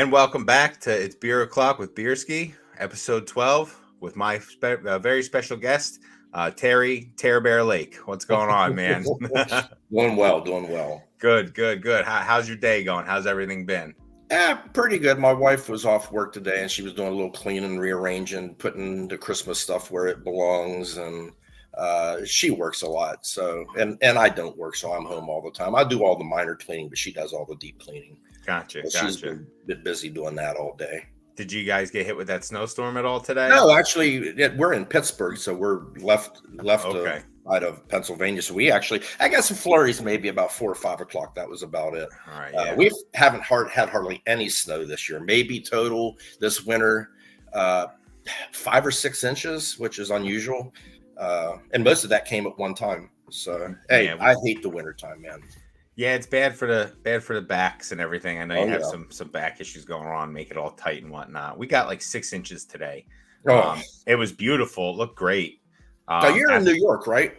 And welcome back to It's Beer O'Clock with Beerski, episode 12, with my very special guest, Terry Bear Lake. What's going on, man? Doing well, doing well. Good. How's your day going? How's everything been? Pretty good. My wife was off work today and she was doing a little cleaning, rearranging, putting the Christmas stuff where it belongs. And she works a lot. So, and I don't work, so I'm home all the time. I do all the minor cleaning, but she does all the deep cleaning. Gotcha. She's been busy doing that all day. Did you guys get hit with that snowstorm at all today? No, actually, we're in Pittsburgh, so we're left Okay. side of Pennsylvania. So I got some flurries maybe about 4 or 5 o'clock. That was about it. All right. Yeah. We haven't had hardly any snow this year. Maybe total this winter 5 or 6 inches, which is unusual. And most of that came at one time. So hey, I hate the wintertime, man. Yeah, it's bad for the backs and everything. I know you have some back issues going on, make it all tight and whatnot. We got like 6 inches today. It was beautiful. It looked great. You're in New York, right?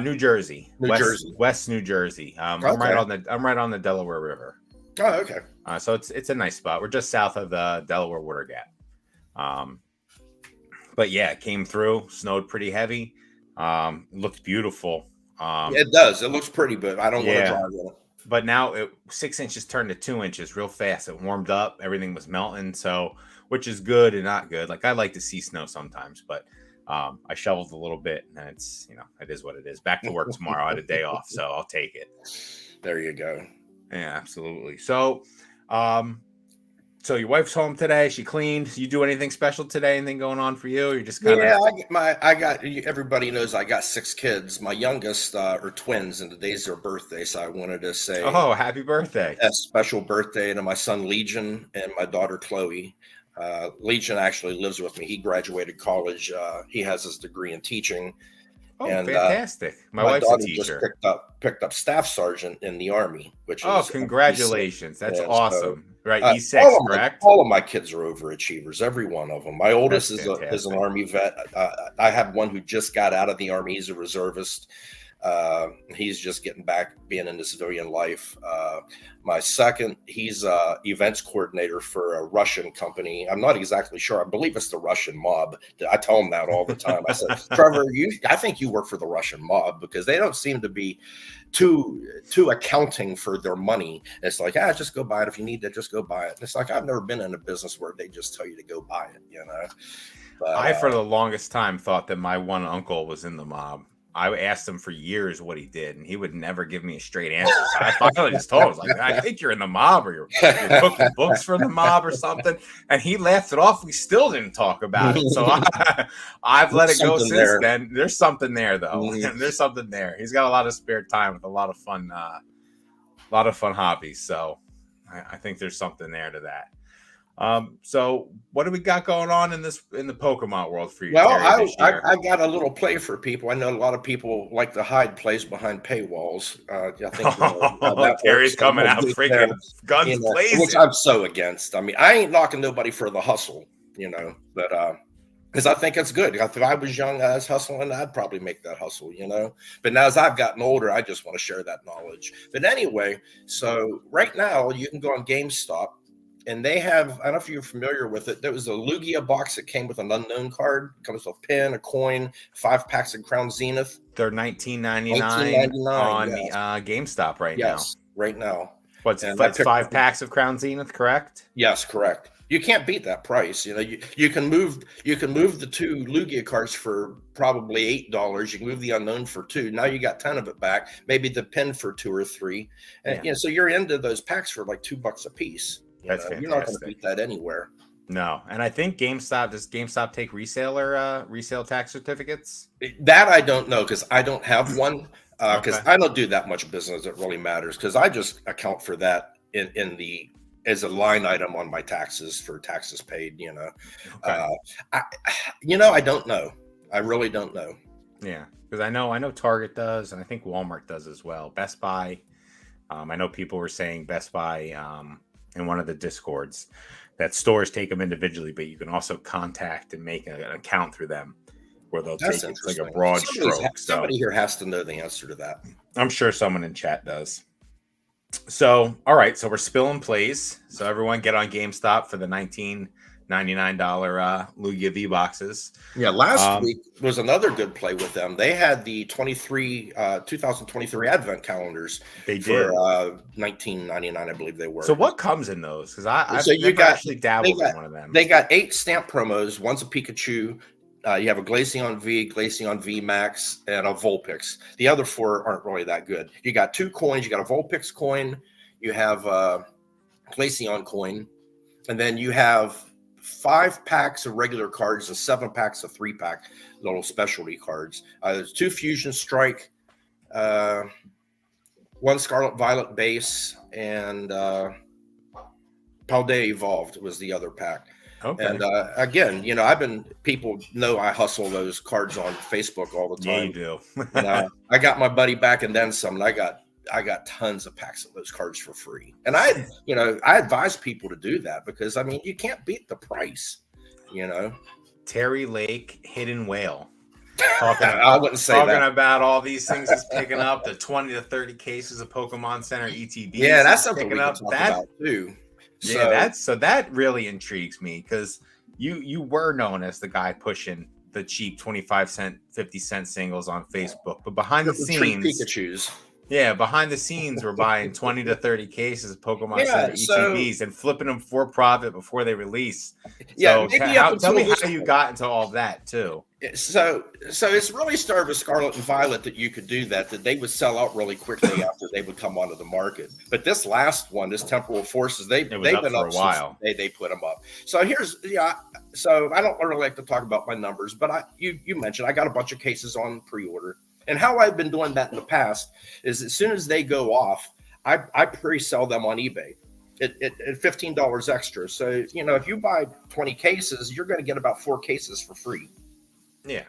New Jersey, West New Jersey. I'm right on the Delaware River. Oh, okay. So it's a nice spot. We're just south of the Delaware Water Gap. But yeah, it came through. Snowed pretty heavy. Looked beautiful. It does. It looks pretty, but I don't want to drive on it. But now 6 inches turned to 2 inches real fast. It warmed up. Everything was melting. So, which is good and not good. Like I like to see snow sometimes, but I shoveled a little bit, and it's it is what it is. Back to work tomorrow. I had a day off, so I'll take it. There you go. Yeah, absolutely. So, so your wife's home today. She cleaned. You do anything special today? Anything going on for you? Or you're just kind of I got everybody knows I got 6 kids. My youngest are twins, and today's their birthday, so I wanted to say happy birthday. A special birthday to my son Legion and my daughter Chloe. Legion actually lives with me. He graduated college. He has his degree in teaching. Oh, and, fantastic! My wife's daughter a teacher. Just picked up staff sergeant in the Army, which is congratulations! That's awesome. So, right, E6, correct? All of my kids are overachievers. Every one of them. My oldest is an Army vet. I have one who just got out of the Army. He's a reservist. He's just getting back being in the civilian life. My second, he's events coordinator for a Russian company. I'm not exactly sure. I believe it's the Russian mob. I tell him that all the time. I said, Trevor, I think you work for the Russian mob, because they don't seem to be too accounting for their money. It's like, just go buy it. If you need to, just go buy it. And it's like, I've never been in a business where they just tell you to go buy it, But, I, for the longest time, thought that my one uncle was in the mob. I asked him for years what he did, and he would never give me a straight answer. So I finally just told him, I was like, I think you're in the mob, or you're cooking books for the mob or something. And he laughed it off. We still didn't talk about it. So I've let it go since then. There's something there, though. Mm-hmm. There's something there. He's got a lot of spare time with a lot of fun hobbies. So I think there's something there to that. So what do we got going on in the Pokemon world for you? Well, I got a little play for people. I know a lot of people like to hide plays behind paywalls. I think Terry's coming out freaking guns blazing, which I'm so against. I mean, I ain't knocking nobody for the hustle, but because I think it's good. If I was young, I was hustling, I'd probably make that hustle, But now as I've gotten older, I just want to share that knowledge. But anyway, so right now you can go on GameStop. And they have, I don't know if you're familiar with it, there was a Lugia box that came with an unknown card. It comes with a pin, a coin, 5 packs of Crown Zenith. They're $19.99 on GameStop right now. Right now. What's 5 packs of Crown Zenith, correct? Yes, correct. You can't beat that price. You can move the 2 Lugia cards for probably $8. You can move the unknown for $2. Now you got 10 of it back. Maybe the pin for 2 or 3. And so you're into those packs for like $2 a piece. That's fantastic. You're not going to beat that anywhere. No, and I think does GameStop take resale tax certificates? That I don't know, because I don't have one. Because I don't do that much business that really matters. Because I just account for that as a line item on my taxes for taxes paid. I don't know. I really don't know. Yeah, because I know Target does, and I think Walmart does as well. Best Buy. I know people were saying Best Buy. In one of the Discords, that stores take them individually, but you can also contact and make an account through them where they'll take it like a broad stroke. Somebody here has to know the answer to that. I'm sure someone in chat does. So, all right. So we're spilling plays. So everyone get on GameStop for the $19.99 Lugia V boxes. Yeah, last week was another good play with them. They had the 2023 advent calendars They for did. $19.99, I believe they were. So what comes in those? Because I've So you never got actually dabbled in one of them. they got 8 stamp promos. One's a Pikachu. You have a Glaceon V, Glaceon V Max, and a Vulpix. The other 4 aren't really that good. You got 2 coins. You got a Vulpix coin. You have a Glaceon coin. And then you have 5 packs of regular cards and 7 packs of 3-pack little specialty cards. There's 2 Fusion Strike, 1 Scarlet Violet base, and Paldea Evolved was the other pack. Okay. And again, people know I hustle those cards on Facebook all the time. Yeah, you do. And, I got my buddy back and then some. And I got tons of packs of those cards for free. And I advise people to do that because you can't beat the price. Terry Lake, Hidden Whale. I wouldn't say talking that. about all these things he's picking up, the 20 to 30 cases of Pokemon Center ETBs. Yeah, that's something we can talk about too. Yeah, so that really intrigues me because you were known as the guy pushing the cheap 25-cent, 50-cent singles on Facebook, but behind the scenes, Pikachus. Yeah, behind the scenes, we're buying 20 to 30 cases of Pokemon Center ETBs and flipping them for profit before they release. Yeah, so tell me how you got into all that too. So it's really started with Scarlet and Violet that you could do that they would sell out really quickly after they would come onto the market. But this last one, this Temporal Forces, they've been up for a while. They put them up. So so I don't really like to talk about my numbers, but you mentioned I got a bunch of cases on pre-order. And how I've been doing that in the past is as soon as they go off, I pre-sell them on eBay at $15 extra. So, if you buy 20 cases, you're going to get about 4 cases for free. Yeah.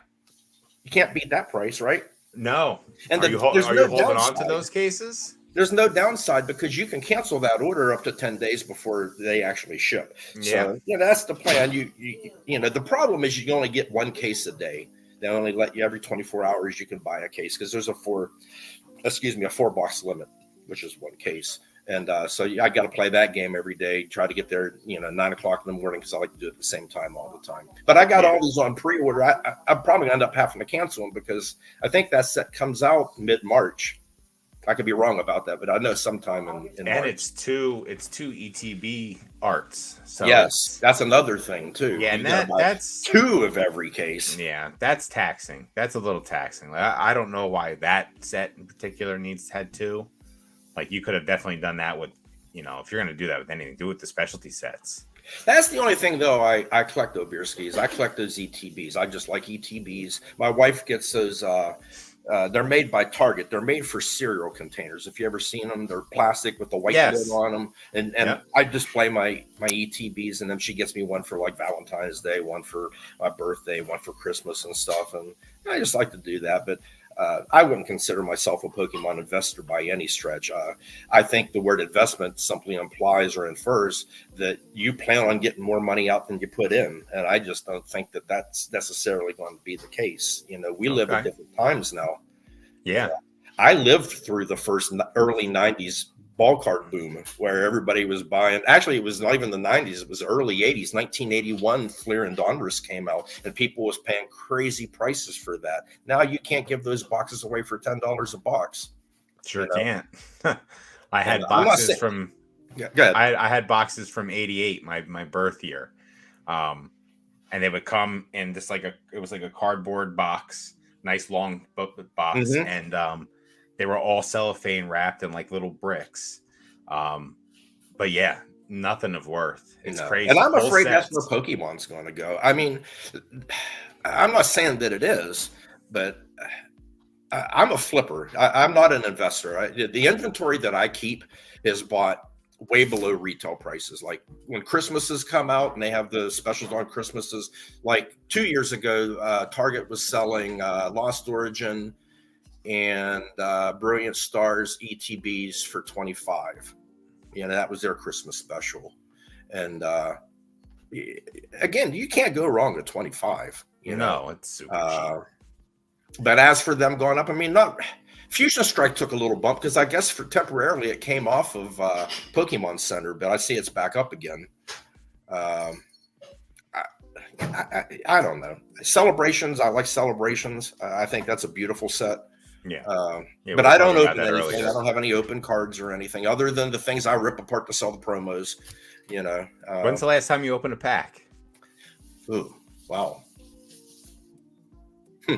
You can't beat that price, right? No. And are you holding on to those cases? There's no downside because you can cancel that order up to 10 days before they actually ship. Yeah. So, that's the plan. The problem is you only get 1 case a day. They only let you every 24 hours you can buy a case because there's a 4-box limit, which is 1 case. And so I got to play that game every day, try to get there, 9 o'clock in the morning because I like to do it at the same time all the time. But I got all these on pre-order. I'm probably going to end up having to cancel them because I think that set comes out mid-March. I could be wrong about that, but I know sometime in and March. it's two ETB arts. So yes, that's another thing too. Yeah, and that's 2 of every case. Yeah, that's taxing. That's a little taxing. I don't know why that set in particular had 2. Like you could have definitely done that with, if you're going to do that with anything, do it with the specialty sets. That's the only thing, though. I collect Obierskis. I collect those ETBs. I just like ETBs. My wife gets those. They're made by Target. They're made for cereal containers. If you ever seen them, they're plastic with the white lid on them. And I display my ETBs, and then she gets me one for like Valentine's Day, one for my birthday, one for Christmas and stuff. And I just like to do that. But I wouldn't consider myself a Pokemon investor by any stretch. I think the word investment simply implies or infers that you plan on getting more money out than you put in. And I just don't think that that's necessarily going to be the case. We live in different times now. Yeah. I lived through the first early 90s ball card boom where everybody was buying. Actually, it was not even the 90s. It was the early 80s. 1981, Fleer and Donruss came out, and people was paying crazy prices for that. Now you can't give those boxes away for $10 a box. Sure can't. I had boxes from. Yeah, go ahead. I had boxes from '88, my birth year, and they would come in just it was like a cardboard box, nice long box, and they were all cellophane wrapped in like little bricks. But yeah, nothing of worth. It's crazy. And I'm afraid that's where Pokemon's going to go. I mean, I'm not saying that it is, but I'm a flipper. I'm not an investor. The inventory that I keep is bought way below retail prices. Like when Christmases come out and they have the specials on Christmases, like 2 years ago, Target was selling Lost Origin and Brilliant Stars ETBs for $25. That was their Christmas special. And again, you can't go wrong at $25. No, it's super cheap. But as for them going up, I mean, Fusion Strike took a little bump because I guess for temporarily it came off of Pokemon Center, but I see it's back up again. I don't know. Celebrations, I like Celebrations. I think that's a beautiful set. Yeah. But I don't open anything. Earlier. I don't have any open cards or anything other than the things I rip apart to sell the promos. You know. When's the last time you opened a pack? Ooh, wow.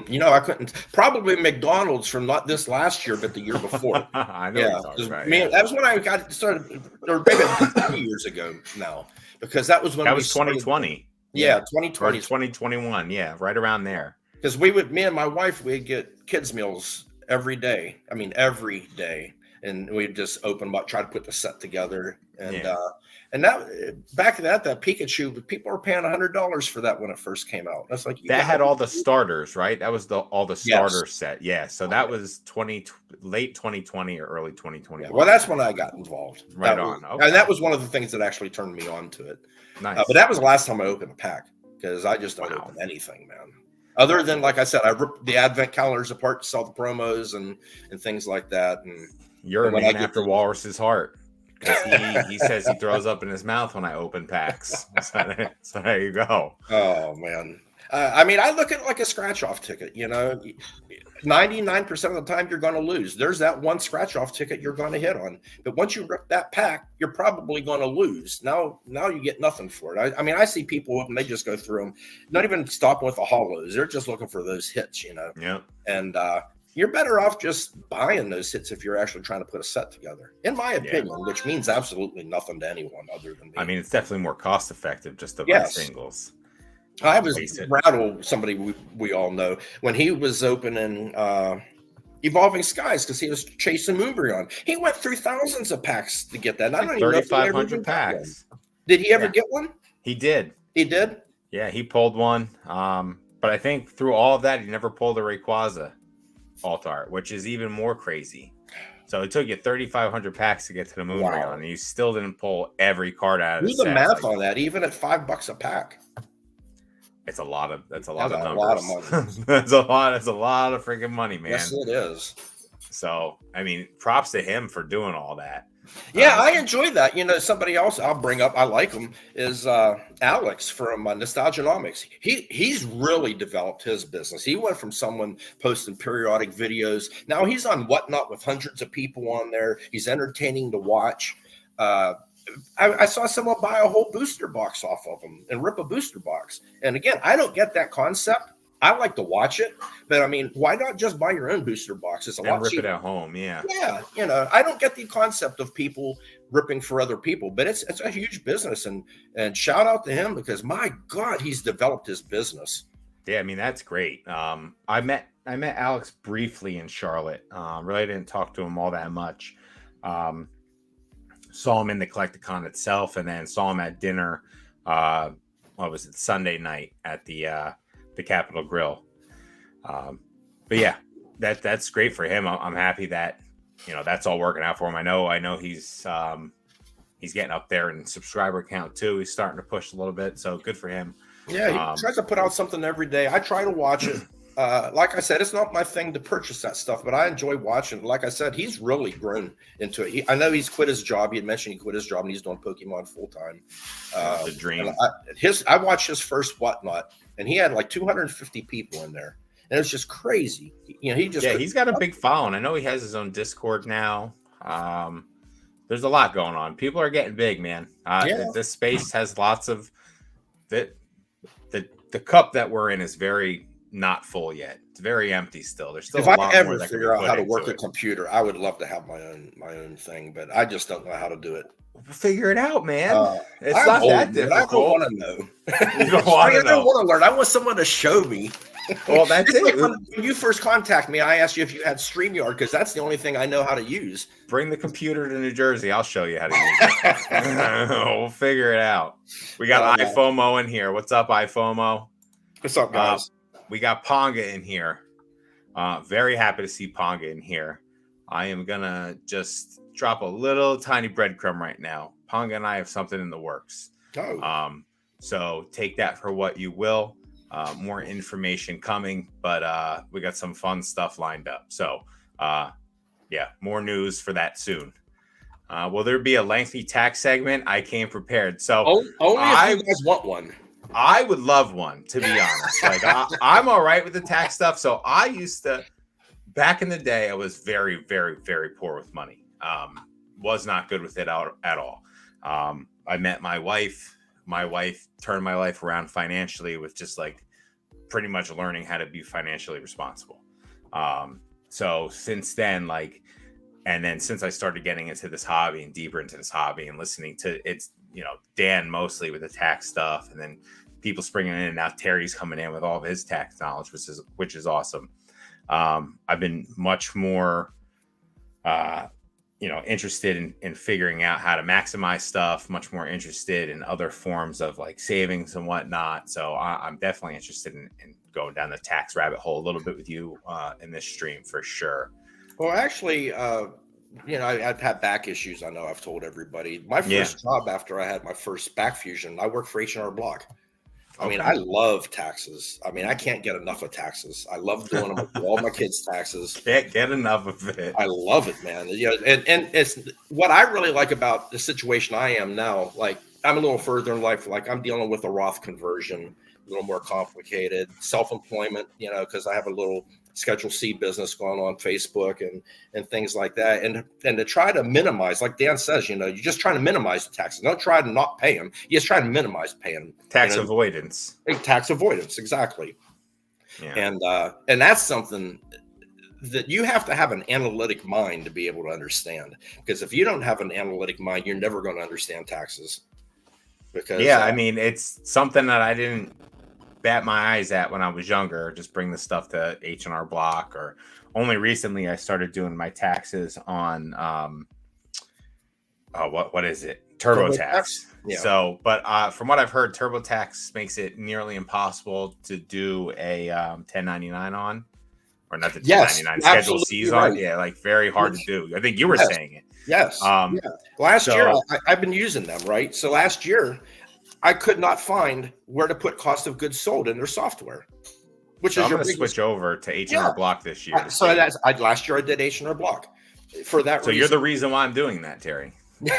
You know, I couldn't. Probably McDonald's from not this last year, but the year before. I know. Yeah, right, man, that was when I got started, or maybe 3 years ago now, because that was when that was 2020. Yeah, 2020, or 2021. Yeah, right around there. Because me and my wife, we'd get kids meals every day. I mean, every day, and we'd just open them up, try to put the set together, and that back to that Pikachu, people were paying $100 for that when it first came out. That's like that had all the starters, right? That was all the starter set. Yeah, so that was late 2020 or early 2021. Yeah, well, that's when I got involved. Right on. Okay. And that was one of the things that actually turned me on to it. Nice. But that was the last time I opened a pack because I just don't open anything, man. Other than, like I said, I ripped the advent calendars apart to sell the promos and things like that. And you're a man after Walrus's heart. He says he throws up in his mouth when I open packs. So there you go. Oh, man. I mean, I look at it like a scratch-off ticket, you know. 99% of the time you're going to lose. There's that one scratch-off ticket you're going to hit on. But once you rip that pack, you're probably going to lose. Now you get nothing for it. I mean, I see people, and they just go through them, not even stopping with the hollows. They're just looking for those hits, you know. Yeah. And you're better off just buying those hits if you're actually trying to put a set together, in my opinion, which means absolutely nothing to anyone other than me. I mean, it's definitely more cost-effective just to buy singles. I was Rattle, somebody we all know, when he was opening Evolving Skies because he was chasing Moonbreon. He went through thousands of packs to get that. I don't even know if 3,500 packs. Did he ever get one? He did. He did? Yeah, he pulled one. But I think through all of that, he never pulled a Rayquaza alt art, which is even more crazy. So it took you 3,500 packs to get to the Moonbreon, and you still didn't pull every card out of the set. Do the math on that, even at $5 a pack. It's a lot of numbers. Money. That's a lot of freaking money, man. Yes, it is. So, I mean, props to him for doing all that. Yeah, I enjoy that. You know, somebody else I'll bring up, I like him, is Alex from Nostalgianomics. He's really developed his business. He went from someone posting periodic videos. Now he's on Whatnot with hundreds of people on there. He's entertaining to watch. I saw someone buy a whole booster box off of him and rip a booster box. And again, I don't get that concept. I like to watch it, but I mean, why not just buy your own booster box? It's a lot cheaper. Rip it at home, yeah. Yeah, you know, I don't get the concept of people ripping for other people, but it's a huge business, and shout out to him because my God, he's developed his business. Yeah, I mean that's great. I met Alex briefly in Charlotte. Really didn't talk to him all that much. Saw him in the Collecticon itself, and then saw him at dinner. What was it? Sunday night at the Capitol Grill. But yeah, that's great for him. I'm happy that that's all working out for him. I know he's getting up there in subscriber count too. He's starting to push a little bit, so good for him. Yeah, he tries to put out something every day. I try to watch it. Like I said, it's not my thing to purchase that stuff, but I enjoy watching. Like I said, he's really grown into it. I know he's quit his job. He had mentioned he quit his job and he's doing Pokemon full time. The dream. I watched his first Whatnot, and he had like 250 people in there, and it's just crazy. He's got a big following. I know he has his own Discord now. There's a lot going on. People are getting big, man. This space has lots of the cup that we're in is very not full yet. It's very empty still. There's still if a lot I ever more that figure out how to work a computer, I would love to have my own thing, but I just don't know how to do it. Figure it out, man. It's I'm not old, that difficult. I don't want to know. You don't want to know. I don't want to learn. I want someone to show me. Well, that's it. Like when you first contacted me, I asked you if you had StreamYard because that's the only thing I know how to use. Bring the computer to New Jersey. I'll show you how to use it. We'll figure it out. We got iFOMO in here. What's up, iFOMO? What's up, guys? We got Ponga in here. Very happy to see Ponga in here. I am going to just drop a little tiny breadcrumb right now. Ponga and I have something in the works. So take that for what you will. More information coming, but we got some fun stuff lined up. So yeah, more news for that soon. Will there be a lengthy tax segment? I came prepared. So only if you guys want one. I would love one, to be honest. Like I'm all right with the tax stuff. So I used to, back in the day, I was very, very, very poor with money. Was not good with it at all. I met my wife. My wife turned my life around financially with just like pretty much learning how to be financially responsible. So since then, like, and then since I started getting into this hobby and deeper into this hobby and listening to Dan mostly with the tax stuff, and then people springing in, and now Terry's coming in with all of his tax knowledge, which is awesome. I've been much more, interested in figuring out how to maximize stuff, much more interested in other forms of like savings and whatnot. So I'm definitely interested in going down the tax rabbit hole a little bit with you in this stream for sure. Well, actually, I've had back issues. I know I've told everybody. My first job after I had my first back fusion, I worked for H&R Block. I mean, I love taxes. I mean, I can't get enough of taxes. I love doing them with all my kids' taxes. Can't get enough of it. I love it, man. And it's what I really like about the situation I am now. Like, I'm a little further in life. Like, I'm dealing with a Roth conversion, a little more complicated. Self-employment, because I have a little Schedule C business going on Facebook and things like that. And to try to minimize, like Dan says, you're just trying to minimize the taxes. Don't try to not pay them. You just try to minimize paying them. Tax avoidance. Tax avoidance, exactly. Yeah. And that's something that you have to have an analytic mind to be able to understand. Because if you don't have an analytic mind, you're never going to understand taxes. Because I mean, it's something that I didn't bat my eyes at when I was younger. Just bring the stuff to H&R Block, or only recently I started doing my taxes on what is it? TurboTax. Yeah. So, but from what I've heard, TurboTax makes it nearly impossible to do a 1099 on, or not the 1099 Schedule C's on. Yeah, like very hard to do. I think you were saying it. Yes. Last year I've been using them, right? So last year I could not find where to put cost of goods sold in their software, which is I'm going to switch over to H&R Block this year. Last year I did H&R Block for that reason. So you're the reason why I'm doing that, Terry.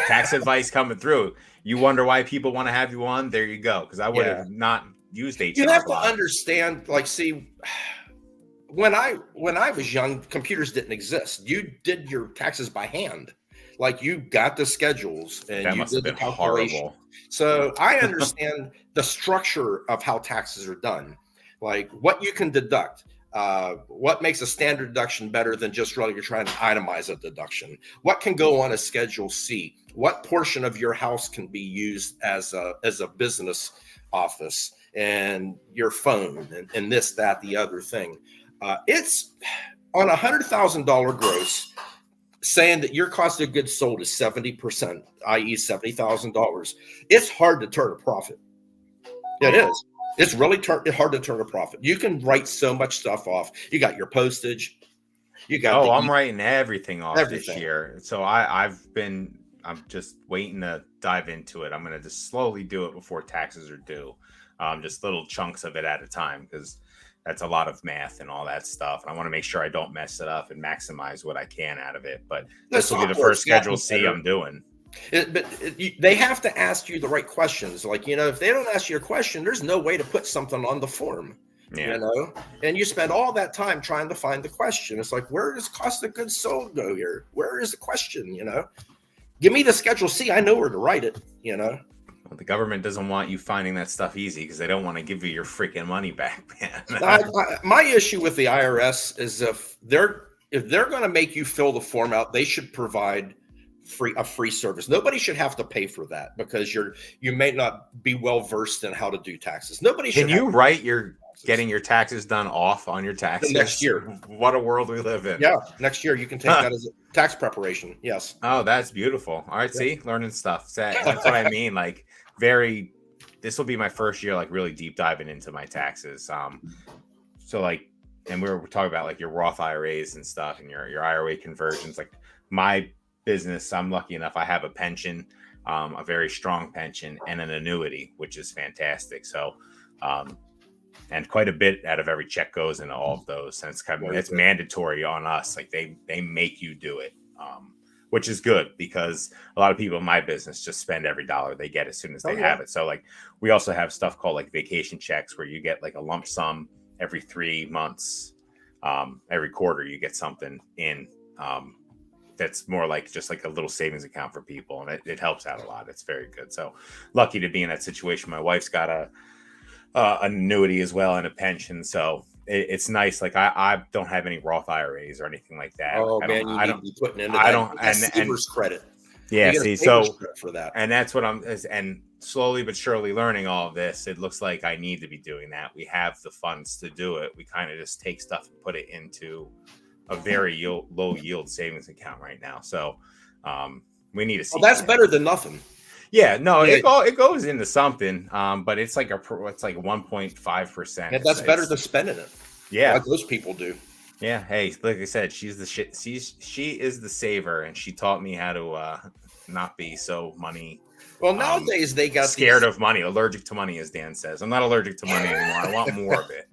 Tax advice coming through. You wonder why people want to have you on? There you go. Because I would have not used H&R Block. You have to understand, like, see, when I was young, computers didn't exist. You did your taxes by hand. Like, you got the schedules and you did the calculation. Horrible. So I understand the structure of how taxes are done, like what you can deduct, what makes a standard deduction better than just really you're trying to itemize a deduction, what can go on a Schedule C, what portion of your house can be used as a business office, and your phone and this, that, the other thing. It's on $100,000 gross. Saying that your cost of goods sold is 70%, i.e. $70,000, it's hard to turn a profit. It is. It's really hard to turn a profit. You can write so much stuff off. You got your postage. You got. I'm writing everything off this year. So I'm just waiting to dive into it. I'm going to just slowly do it before taxes are due. Just little chunks of it at a time, because that's a lot of math and all that stuff. And I want to make sure I don't mess it up and maximize what I can out of it. But this will be the first Schedule C I'm doing. They have to ask you the right questions. Like, if they don't ask you a question, there's no way to put something on the form, and you spend all that time trying to find the question. It's like, where does cost of goods sold go here? Where is the question? Give me the Schedule C. I know where to write it, Well, the government doesn't want you finding that stuff easy because they don't want to give you your freaking money back, man. My issue with the IRS is if they're going to make you fill the form out, they should provide a free service. Nobody should have to pay for that because you may not be well versed in how to do taxes. Nobody should. Can you write getting your taxes done off on your taxes next year? What a world we live in. Yeah, next year you can take that as a tax preparation. Yes. Oh, that's beautiful. All right, see, learning stuff. That's what I mean. Like, this will be my first year, like, really deep diving into my taxes. So like, and we're talking about like your Roth IRAs and stuff, and your IRA conversions. Like my business, I'm lucky enough I have a pension, a very strong pension, and an annuity, which is fantastic. So And quite a bit out of every check goes into all of those. And it's mandatory on us. Like they make you do it, which is good because a lot of people in my business just spend every dollar they get as soon as they have it. So like we also have stuff called like vacation checks where you get like a lump sum every 3 months. Every quarter you get something in. That's more like just like a little savings account for people, and it helps out a lot. It's very good. So lucky to be in that situation. My wife's got an annuity as well and a pension, so it's nice. Like I don't have any Roth IRAs or anything like that. Oh like, man, you need to be putting into that. I don't and savers credit. Yeah, see, so for that, and that's what and slowly but surely learning all of this. It looks like I need to be doing that. We have the funds to do it. We kind of just take stuff and put it into a very low yield savings account right now. So we need to see. Well, that's better than nothing. Yeah, no, it goes into something, but it's like 1.5%. Yeah, that's better than spending it. Yeah, like most people do. Yeah, hey, like I said, she's the shit. She is the saver, and she taught me how to not be so money. Well, nowadays they got scared of money, allergic to money, as Dan says. I'm not allergic to money anymore. I want more of it.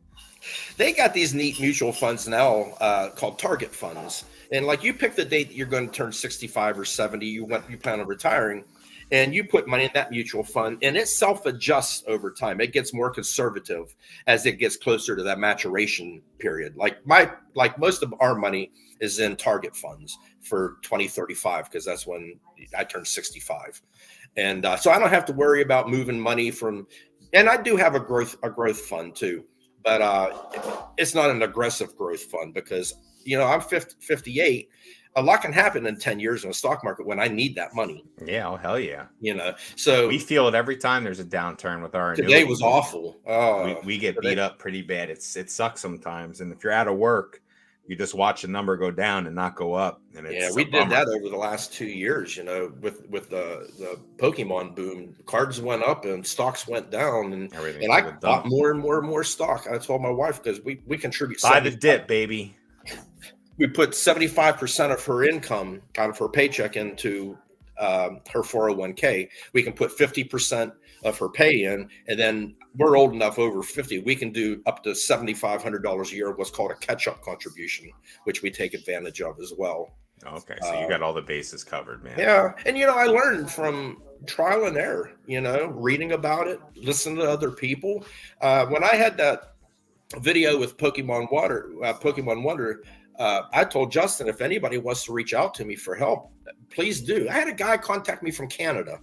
They got these neat mutual funds now called target funds. And like you pick the date that you're going to turn 65 or 70, you plan on retiring, and you put money in that mutual fund, and it self-adjusts over time. It gets more conservative as it gets closer to that maturation period. Like most of our money is in target funds for 2035 because that's when I turn 65. And so I don't have to worry about moving money from, and I do have a growth fund too. But it's not an aggressive growth fund because, I'm 58. A lot can happen in 10 years in the stock market when I need that money. Yeah. Oh, hell yeah. So we feel it every time there's a downturn with our today was awful. We get beat up pretty bad. It sucks sometimes. And if you're out of work, you just watch a number go down and not go up. And we did that over the last 2 years, with the Pokemon boom. Cards went up and stocks went down, and I bought more and more stock. I told my wife because we contribute. Buy the dip, baby. We put 75% of her income out of her paycheck into her 401k. We can put 50% of her pay in, and then we're old enough over 50. We can do up to $7,500 a year of what's called a catch-up contribution, which we take advantage of as well. Okay, so you got all the bases covered, man. Yeah, and I learned from trial and error. Reading about it, listening to other people. When I had that video with Pokemon Wonder. I told Justin, if anybody wants to reach out to me for help, please do. I had a guy contact me from Canada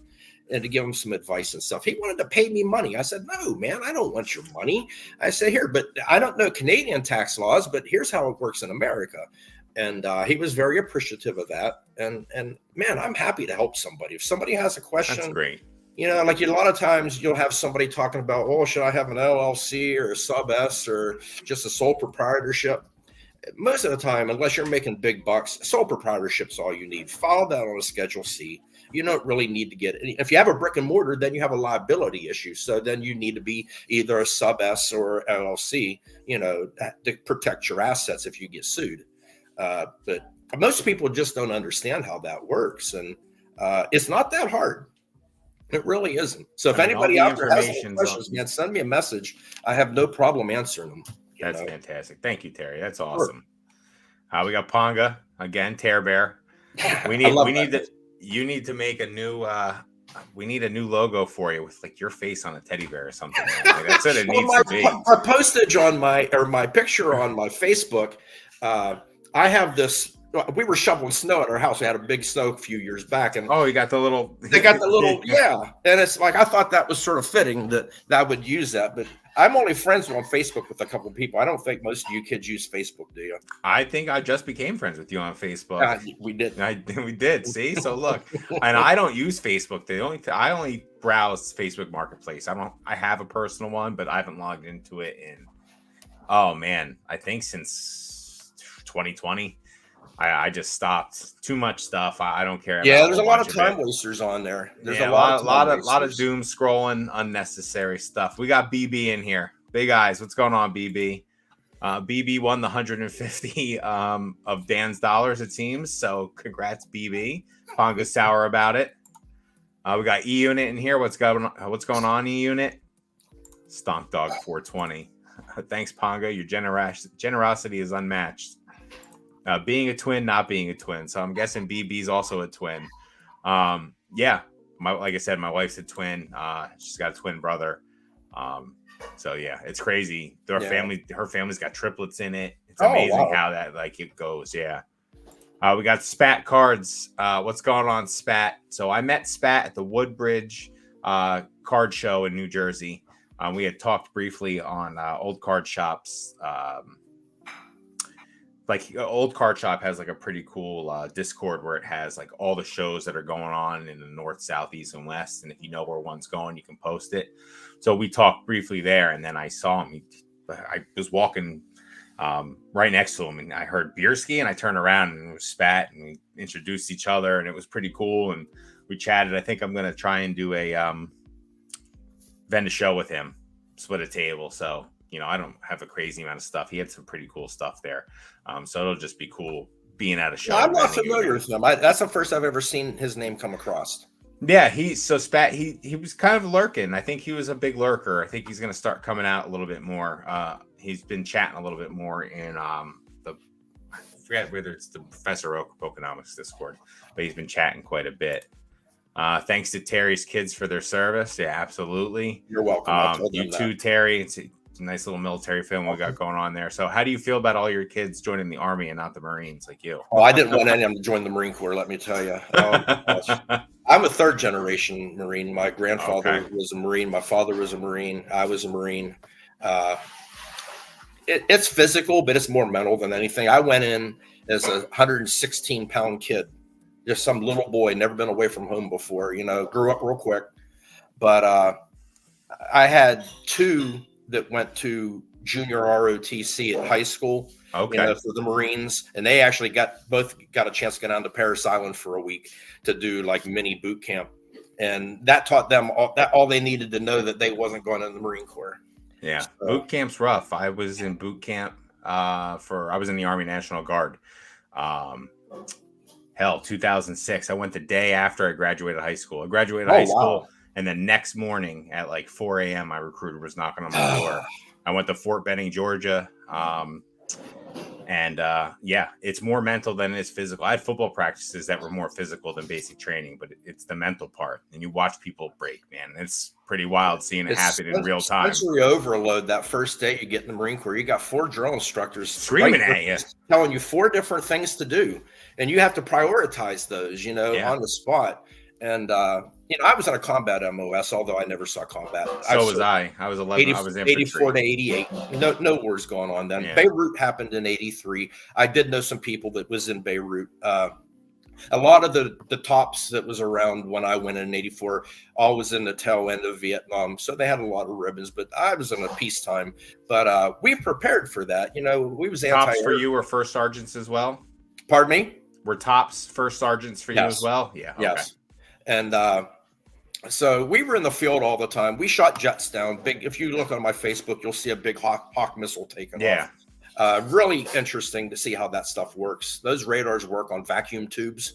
and to give him some advice and stuff. He wanted to pay me money. I said, no, man, I don't want your money. I said, here, but I don't know Canadian tax laws, but here's how it works in America. And he was very appreciative of that. And man, I'm happy to help somebody. If somebody has a question, that's great. Like a lot of times you'll have somebody talking about, should I have an LLC or a sub S or just a sole proprietorship? Most of the time, unless you're making big bucks, sole proprietorship's all you need. File that on a Schedule C. You don't really need to get it. If you have a brick and mortar, then you have a liability issue. So then you need to be either a sub S or LLC, to protect your assets if you get sued. But most people just don't understand how that works. And it's not that hard. It really isn't. So if anybody out there has any questions, man, send me a message. I have no problem answering them. That's fantastic. Thank you, Terry. That's awesome. Sure. We got Ponga again, Tear Bear. You need to make a new we need a new logo for you with like your face on a teddy bear or something. Like, that's what it needs to be. My postage on my picture on my Facebook. I have this. We were shoveling snow at our house. We had a big snow a few years back, and you got the little. They got the little, yeah. And it's like I thought that was sort of fitting that I would use that, but I'm only friends on Facebook with a couple of people. I don't think most of you kids use Facebook, do you? I think I just became friends with you on Facebook. We did. We did. See, so look, and I don't use Facebook. I only browse Facebook Marketplace. I have a personal one, but I haven't logged into it in. Oh man, I think since 2020. I just stopped. Too much stuff. I don't care. Yeah, there's a lot of time wasters on there. There's a lot of doom scrolling, unnecessary stuff. We got BB in here. Big eyes. What's going on, BB? BB won the 150 of Dan's dollars, it seems. So congrats, BB. Ponga's sour about it. We got E Unit in here. What's going on, E Unit? Stonk Dog 420. Thanks, Ponga. Your generosity is unmatched. Being a twin, not being a twin. So I'm guessing BB's also a twin. Yeah, like I said, my wife's a twin. She's got a twin brother. So yeah, it's crazy. Her family's got triplets in it. It's amazing how that it goes. Yeah. We got Spat cards. What's going on, Spat? So I met Spat at the Woodbridge card show in New Jersey. We had talked briefly on old card shops. Old card shop has like a pretty cool Discord where it has like all the shows that are going on in the north, south, east, and west. And if you know where one's going, you can post it. So we talked briefly there, and then I saw him. I was walking right next to him, and I heard Bierski, and I turned around and it was Spat, and we introduced each other, and it was pretty cool. And we chatted. I think I'm gonna try and do a vend a show with him, split a table. So I don't have a crazy amount of stuff. He had some pretty cool stuff there. So it'll just be cool being at a show. I'm not familiar with him. That's the first I've ever seen his name come across. Yeah, Spat, he was kind of lurking. I think he was a big lurker. I think he's going to start coming out a little bit more. He's been chatting a little bit more in I forget whether it's the Professor Oak Pokenomics Discord, but he's been chatting quite a bit. Thanks to Terry's kids for their service. Yeah, absolutely. You're welcome. You too, Terry. It's a nice little military film we got going on there. So how do you feel about all your kids joining the Army and not the Marines like you? Oh, I didn't want any of them to join the Marine Corps, let me tell you. I'm a third generation Marine. My grandfather was a Marine. My father was a Marine. I was a Marine. It's physical, but it's more mental than anything. I went in as a 116-pound kid, just some little boy, never been away from home before, grew up real quick. But I had two that went to junior ROTC at high school for the Marines, and they actually both got a chance to get down to Parris Island for a week to do like mini boot camp, and that taught them all they needed to know that they wasn't going in the Marine Corps. Yeah, so, boot camp's rough. I was in boot camp I was in the Army National Guard. 2006. I went the day after I graduated high school. I graduated high school. And the next morning at like 4 a.m., my recruiter was knocking on my door. I went to Fort Benning, Georgia. It's more mental than it is physical. I had football practices that were more physical than basic training, but it's the mental part. And you watch people break, man. It's pretty wild seeing it happen in real time. Sensory overload that first day you get in the Marine Corps. You got 4 drill instructors screaming at you, telling you 4 different things to do. And you have to prioritize those, on the spot. And, I was on a combat MOS, although I never saw combat. So was I. I was 11. I was infantry. 84 to 88. No wars going on then. Yeah. Beirut happened in 83. I did know some people that was in Beirut. A lot of the tops that was around when I went in 84, all was in the tail end of Vietnam. So they had a lot of ribbons, but I was in a peacetime. But we prepared for that. We was anti-air. Tops for you were first sergeants as well? Pardon me? Were tops first sergeants for you as well? Yeah. Okay. Yes. And so we were in the field all the time. We shot jets down. Big. If you look on my Facebook, you'll see a big Hawk missile taken off. Really interesting to see how that stuff works. Those radars work on vacuum tubes.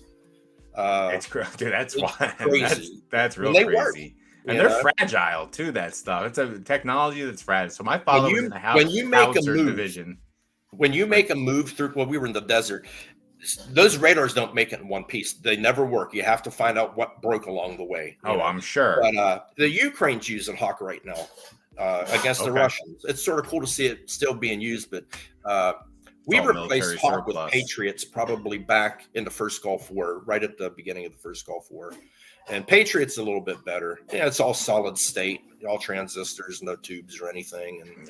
It's dude, that's why crazy. That's real crazy. Work, and they're fragile too. That stuff. It's a technology that's fragile. So my father was in the house. When you make a move, division. When you make a move through, we were in the desert. Those radars don't make it in one piece. They never work. You have to find out what broke along the way. I'm sure. But the Ukraine's using Hawk right now against the Russians. It's sort of cool to see it still being used, but we replaced Hawk with Patriots probably back in the first Gulf War, right at the beginning of the first Gulf War. And Patriot's a little bit better. Yeah, it's all solid state, all transistors, no tubes or anything. And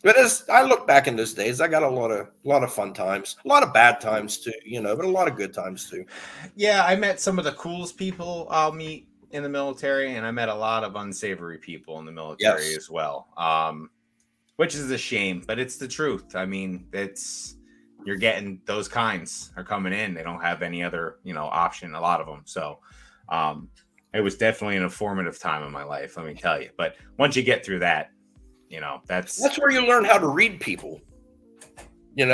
but as I look back in those days, I got a lot of fun times, a lot of bad times too, but a lot of good times too. Yeah, I met some of the coolest people I'll meet in the military, and I met a lot of unsavory people in the military as well, which is a shame, but it's the truth. I mean, you're getting those kinds are coming in. They don't have any other, option, a lot of them. So it was definitely an informative time in my life, let me tell you. But once you get through that, that's where you learn how to read people. You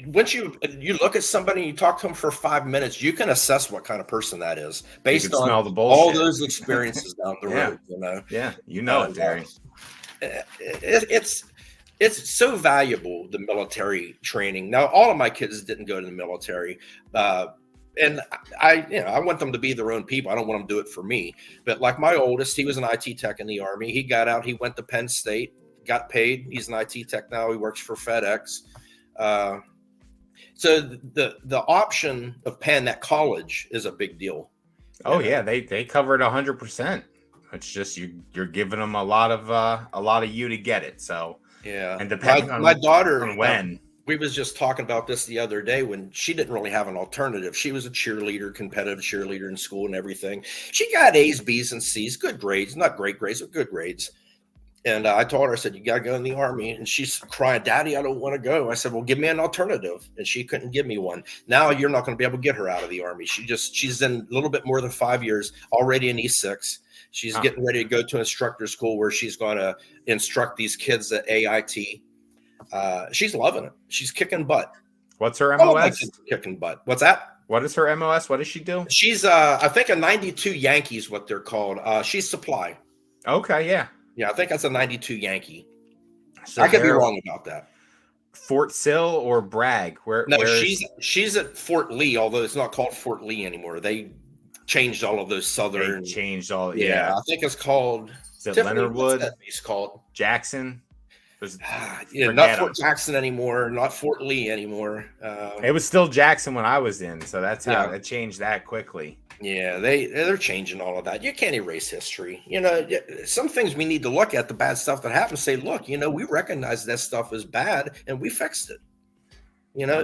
once you look at somebody, you talk to them for 5 minutes, you can assess what kind of person that is based on smell the all those experiences down the road. Yeah, it, Terry. it's so valuable, the military training. Now, all of my kids didn't go to the military, and I want them to be their own people. I don't want them to do it for me. But like my oldest, he was an IT tech in the Army. He got out. He went to Penn State, got paid. He's an IT tech now. He works for FedEx. So the option of paying that college is a big deal. Oh yeah, they cover it 100%. It's just you're giving them a lot of you to get it. So yeah, and depending on my daughter on when. We was just talking about this the other day when she didn't really have an alternative. She was a cheerleader, competitive cheerleader in school and everything. She got A's, B's, and C's, good grades, not great grades, but good grades. And I told her, I said, you got to go in the Army. And she's crying, Daddy, I don't want to go. I said, well, give me an alternative. And she couldn't give me one. Now you're not going to be able to get her out of the Army. She's in a little bit more than 5 years, already in E6. She's getting ready to go to instructor school where she's going to instruct these kids at AIT. She's loving it. She's kicking butt. What's her MOS? Kicking butt. What's that? What is her MOS? What does she do? She's, I think, a 92 Yankees, what they're called. She's supply. Okay, yeah. Yeah, I think that's a 92 Yankee. So I could be wrong about that. Fort Sill or Bragg? Where she's at Fort Lee, although it's not called Fort Lee anymore. They changed all of those southern. They changed all. Yeah, I think it's called. Is it Leonard Wood? It's called Jackson. Not Fort Jackson anymore. Not Fort Lee anymore. It was still Jackson when I was in, so that's how it changed that quickly. Yeah, they're changing all of that. You can't erase history. Some things we need to look at the bad stuff that happened. Say, look, we recognize that stuff is bad, and we fixed it.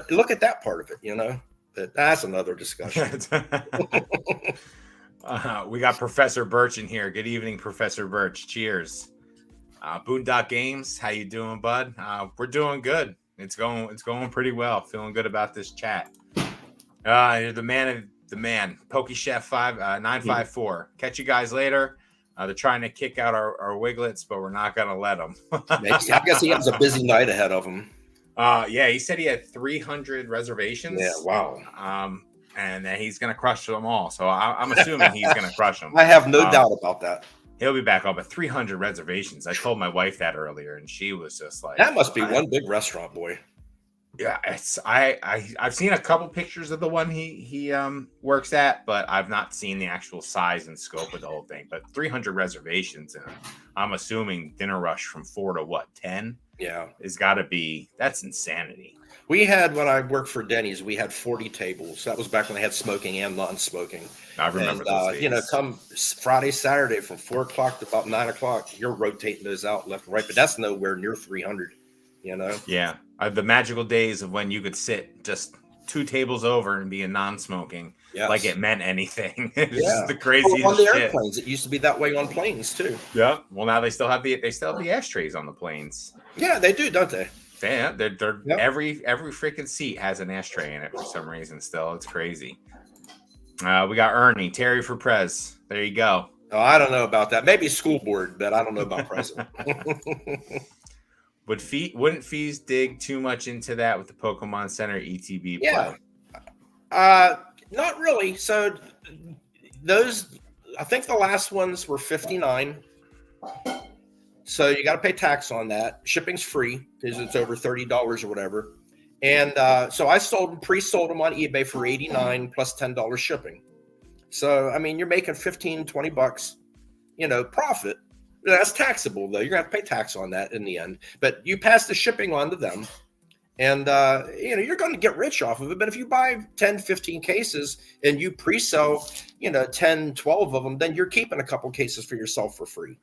Look at that part of it. But that's another discussion. We got Professor Birch in here. Good evening, Professor Birch. Cheers. Boondock Games, how you doing, bud? We're doing good. It's going pretty well. Feeling good about this chat. You're the man. PokeChef 954. Catch you guys later. They're trying to kick out our Wiglets, but we're not gonna let them. I guess he has a busy night ahead of him. Yeah, he said he had 300 reservations. Yeah, wow. And that he's gonna crush them all. So I'm assuming he's gonna crush them. I have no doubt about that. He'll be back up at 300 reservations. I told my wife that earlier, and she was just like, "That must be one big restaurant, boy." Yeah, I've seen a couple pictures of the one he works at, but I've not seen the actual size and scope of the whole thing. But 300 reservations, and I'm assuming dinner rush from 4 to 10. Yeah, it's got to be. That's insanity. We had, when I worked for Denny's, we had 40 tables. That was back when they had smoking and non-smoking. I remember those days. Come Friday, Saturday from 4 o'clock to about 9 o'clock, you're rotating those out left and right. But that's nowhere near 300. Yeah. The magical days of when you could sit just 2 tables over and be a non-smoking, like it meant anything. It's just the craziest on the shit. Airplanes, it used to be that way on planes too. Yeah. Well, now they still have the ashtrays on the planes. Yeah, they do, don't they? Yeah, they're every freaking seat has an ashtray in it for some reason. Still, it's crazy. We got Ernie Terry for Prez. There you go. Oh, I don't know about that. Maybe school board, but I don't know about president. Wouldn't fees dig too much into that with the Pokemon Center ETB play? Not really. So those, I think the last ones were $59. So you got to pay tax on that. Shipping's free because it's over $30 or whatever. And so I pre-sold them on eBay for $89 plus $10 shipping. So, I mean, you're making $15-20, profit. That's taxable, though. You're going to have to pay tax on that in the end. But you pass the shipping on to them. And, you're going to get rich off of it. But if you buy 10, 15 cases and you pre-sell, 10, 12 of them, then you're keeping a couple cases for yourself for free.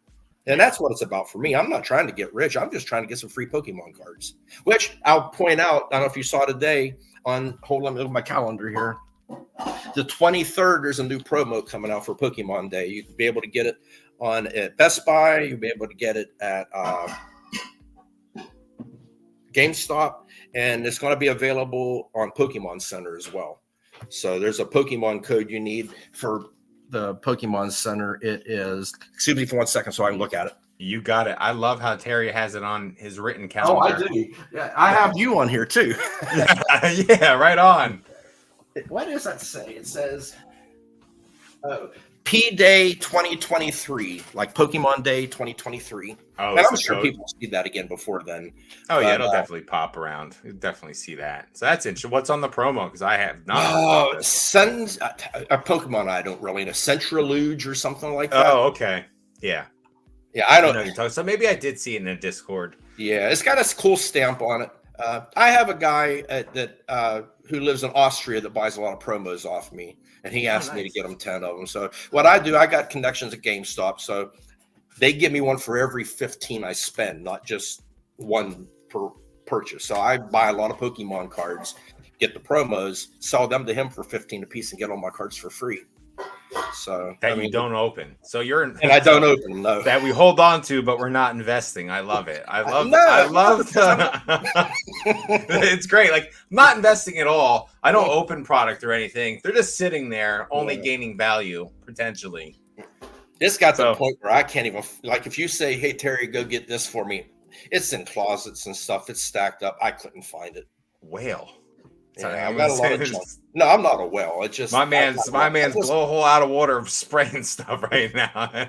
And that's what it's about for me. I'm not trying to get rich. I'm just trying to get some free Pokemon cards, which I'll point out. I don't know if you saw today hold on, my calendar here. The 23rd, there's a new promo coming out for Pokemon Day. You'll be able to get it at Best Buy. You'll be able to get it at GameStop. And it's going to be available on Pokemon Center as well. So there's a Pokemon code you need for the Pokemon Center. It is, excuse me for 1 second so I can look at it. You got it. I love how Terry has it on his written calendar. Oh, I do. Yeah, I have you on here too. Yeah, right on. What does that say? It says, P Day 2023, like Pokemon Day 2023. Oh, And I'm sure people see that again before then. Oh, yeah, it'll definitely pop around. You'll definitely see that. So that's interesting. What's on the promo? Because I have not heard about this. Send a Pokemon I don't really know. Centraluge or something like that. Oh, okay. Yeah. Yeah, I don't know you're talking. So maybe I did see it in a Discord. Yeah, it's got a cool stamp on it. I have a guy who lives in Austria that buys a lot of promos off me, and he asked me to get him 10 of them. So what I do, I got connections at GameStop, so they give me one for every 15 I spend, not just one per purchase. So I buy a lot of Pokemon cards, get the promos, sell them to him for 15 a piece, and get all my cards for free. So that you don't open. So you're and I don't open them. No, that we hold on to, but we're not investing. I love it. I love. It's great. Like I'm not investing at all. I don't open product or anything. They're just sitting there, only gaining value potentially. This got to the point where I can't even like if you say, "Hey Terry, go get this for me," it's in closets and stuff. It's stacked up. I couldn't find it. Whale. Yeah, I've got a lot of junk. No, I'm not a whale. It's just my man's blowhole out of water spraying stuff right now.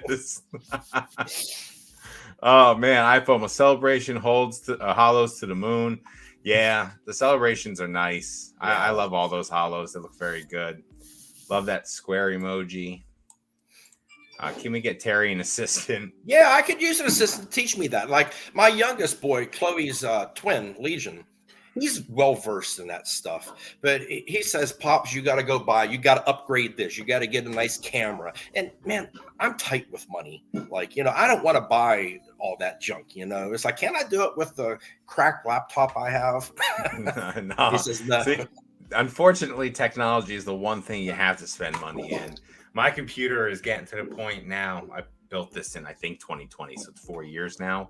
Oh man, iPhone a celebration holds to hollows to the moon. Yeah, the celebrations are nice. Yeah. I love all those hollows. They look very good. Love that square emoji. Can we get Terry an assistant? Yeah, I could use an assistant to teach me that. Like my youngest boy, Chloe's twin, Legion. He's well versed in that stuff, but he says, "Pops, you got to go buy. You got to upgrade this. You got to get a nice camera." And man, I'm tight with money. Like I don't want to buy all that junk. It's like, can I do it with the cracked laptop I have? No. He says no. See, unfortunately, technology is the one thing you have to spend money in. My computer is getting to the point now. I built this in I think 2020, so it's 4 years now.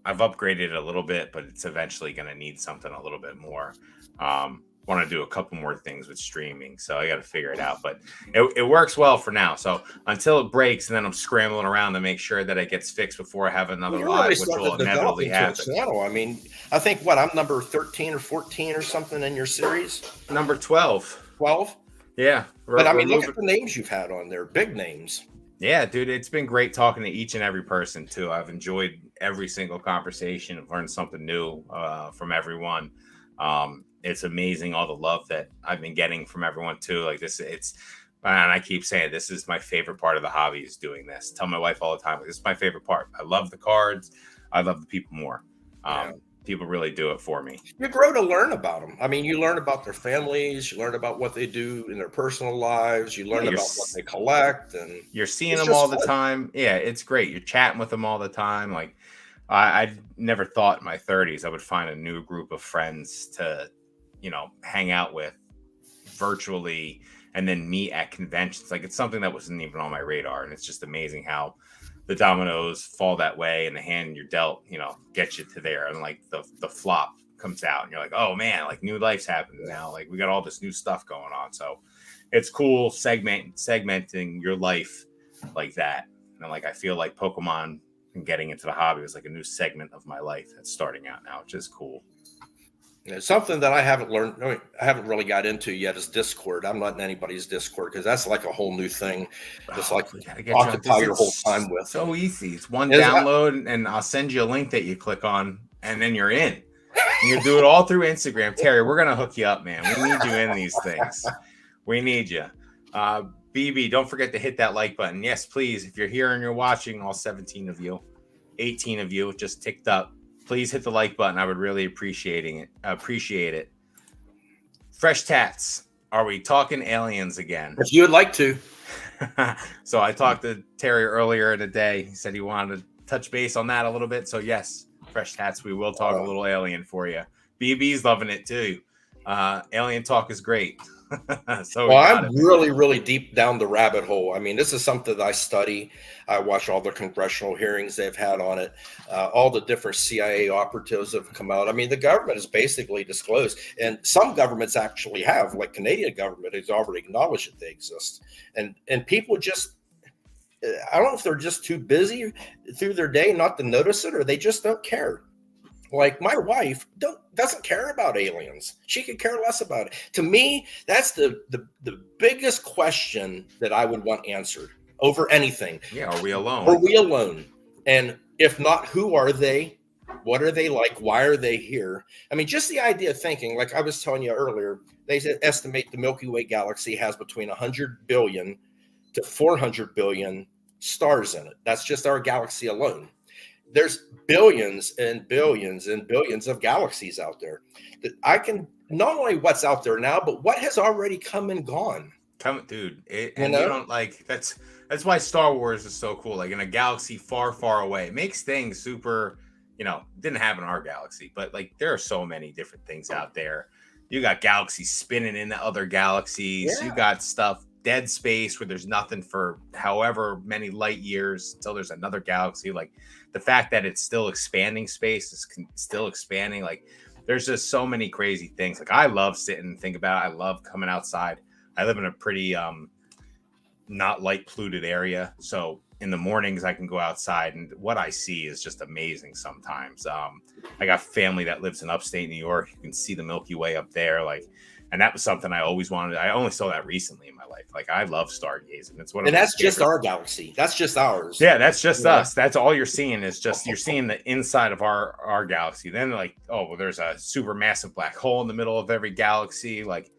I've upgraded it a little bit, but it's eventually going to need something a little bit more. Want to do a couple more things with streaming, so I got to figure it out. But it works well for now. So until it breaks, and then I'm scrambling around to make sure that it gets fixed before I have another live, which will inevitably happen. Channel. I mean, I think I'm number 13 or 14 or something in your series. Number 12. 12. Yeah, but I mean, look at the names you've had on there. Big names. Yeah, dude, it's been great talking to each and every person too. I've enjoyed every single conversation. I've learned something new from everyone. It's amazing all the love that I've been getting from everyone too. Like this, and I keep saying this is my favorite part of the hobby is doing this. Tell my wife all the time, this is my favorite part. I love the cards. I love the people more. People really do it for me. You grow to learn about them. I mean, you learn about their families. You learn about what they do in their personal lives. You learn about what they collect, and you're seeing them all the time. Yeah, it's great. You're chatting with them all the time. Like I never thought in my 30s I would find a new group of friends to, hang out with virtually and then meet at conventions. Like it's something that wasn't even on my radar, and it's just amazing how the dominoes fall that way and the hand you're dealt, gets you to there. And like the flop comes out and you're like, oh man, like new life's happening now. Like we got all this new stuff going on. So it's cool segmenting your life like that. And like, I feel like Pokemon and getting into the hobby was like a new segment of my life that's starting out now, which is cool. Something that I haven't learned, I haven't really got into yet is Discord. I'm not in anybody's Discord because that's like a whole new thing. It's like occupy your whole time with. So easy. It's one download, and I'll send you a link that you click on, and then you're in. And you do it all through Instagram. Terry, we're gonna hook you up, man. We need you in these things. We need you. BB, don't forget to hit that like button. Yes, please. If you're here and you're watching, all 17 of you, 18 of you just ticked up. Please hit the like button. I would really appreciate it. Fresh Tats. Are we talking aliens again? If you would like to. So I talked to Terry earlier in the day. He said he wanted to touch base on that a little bit. So yes, Fresh Tats, we will talk a little alien for you. BB's loving it too. Alien talk is great. So I'm really, really deep down the rabbit hole. I mean, this is something that I study. I watch all the congressional hearings they've had on it. All the different CIA operatives have come out. I mean, the government has basically disclosed, and some governments actually have, like Canadian government has already acknowledged that they exist. And people just, I don't know if they're just too busy through their day not to notice it, or they just don't care. Like my wife doesn't care about aliens. She could care less about it. To me, that's the biggest question that I would want answered over anything. Yeah, are we alone? Are we alone? And if not, who are they? What are they like? Why are they here? I mean, just the idea of thinking, like I was telling you earlier, they estimate the Milky Way galaxy has between 100 billion to 400 billion stars in it. That's just our galaxy alone. There's billions and billions and billions of galaxies out there. That I can not only what's out there now, but what has already come and gone. Dude, you don't like that's why Star Wars is so cool. Like in a galaxy far, far away, it makes things super. Didn't happen in our galaxy, but like there are so many different things out there. You got galaxies spinning into other galaxies. Yeah. You got stuff dead space where there's nothing for however many light years until there's another galaxy. Like the fact that it's still expanding, space is still expanding. Like there's just so many crazy things. Like I love sitting and think about it. I love coming outside. I live in a pretty not light polluted area, so in the mornings I can go outside and what I see is just amazing sometimes. I got family that lives in upstate New York. You can see the Milky Way up there, and that was something I always wanted. I only saw that recently in my life. Like I love stargazing. It's one of that's just our galaxy. That's just ours. Yeah, that's just us. That's all you're seeing is just you're seeing the inside of our galaxy. Then like, oh well, there's a super massive black hole in the middle of every galaxy. Like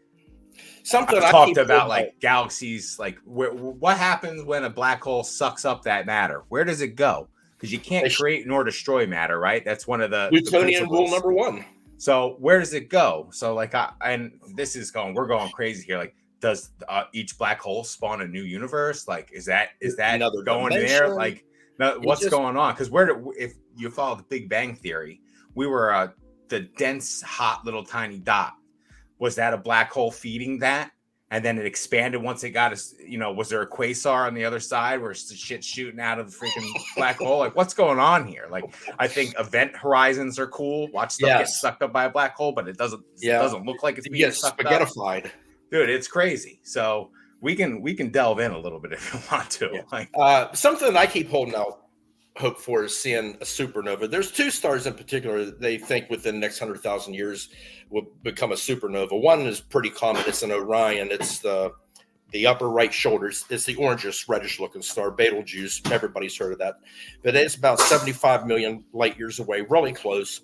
something I talked about like galaxies, like what happens when a black hole sucks up that matter? Where does it go? Because you can't create nor destroy matter, right? That's one of the Newtonian rule number one. So where does it go? So like, we're going crazy here. Like, does each black hole spawn a new universe? Like, is that another going dimension? There? Like, what's going on? Because if you follow the Big Bang Theory, we were the dense, hot little tiny dot. Was that a black hole feeding that? And then it expanded once it got was there a quasar on the other side where shit's shooting out of the freaking black hole? Like, what's going on here? Like, I think event horizons are cool. Watch stuff get sucked up by a black hole, but it doesn't look like it's being sucked spaghettified. Dude, it's crazy. So we can delve in a little bit if you want to. Yeah. Like, something I keep holding out hope for is seeing a supernova. There's two stars in particular that they think within the next 100,000 years will become a supernova. One is pretty common. It's an Orion. It's the upper right shoulder. It's the orangish, reddish looking star, Betelgeuse. Everybody's heard of that. But it's about 75 million light years away, really close.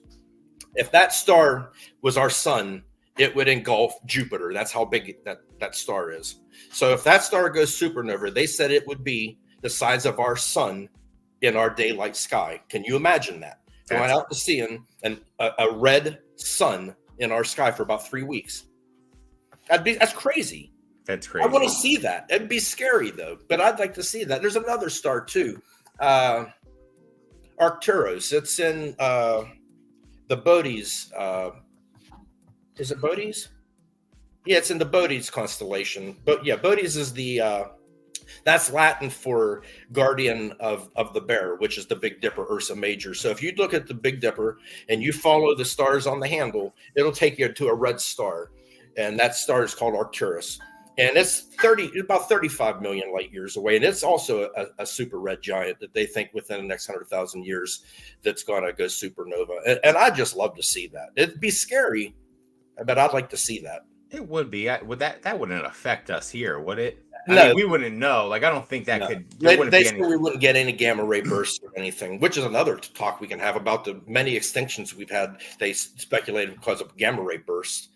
If that star was our sun, it would engulf Jupiter. That's how big that star is. So if that star goes supernova, they said it would be the size of our sun in our daylight sky. Can you imagine that? Going out to seeing a red sun in our sky for about 3 weeks. That's crazy. That's crazy. I want to see that. It'd be scary though, but I'd like to see that. There's another star too, Arcturus. It's in the Bootes. Is it Bootes? Yeah, it's in the Bootes constellation. But yeah, Bootes is that's Latin for guardian of the bear, which is the Big Dipper, Ursa Major. So if you look at the Big Dipper and you follow the stars on the handle, it'll take you to a red star. And that star is called Arcturus. And it's about 35 million light years away. And it's also a super red giant that they think within the next 100,000 years that's going to go supernova. And I'd just love to see that. It'd be scary, but I'd like to see that. It would be. That wouldn't affect us here, would it? No, I mean, we wouldn't know. Like, I don't think that could. They said we wouldn't get any gamma ray bursts or anything, which is another talk we can have about the many extinctions we've had. They speculated because of gamma ray bursts.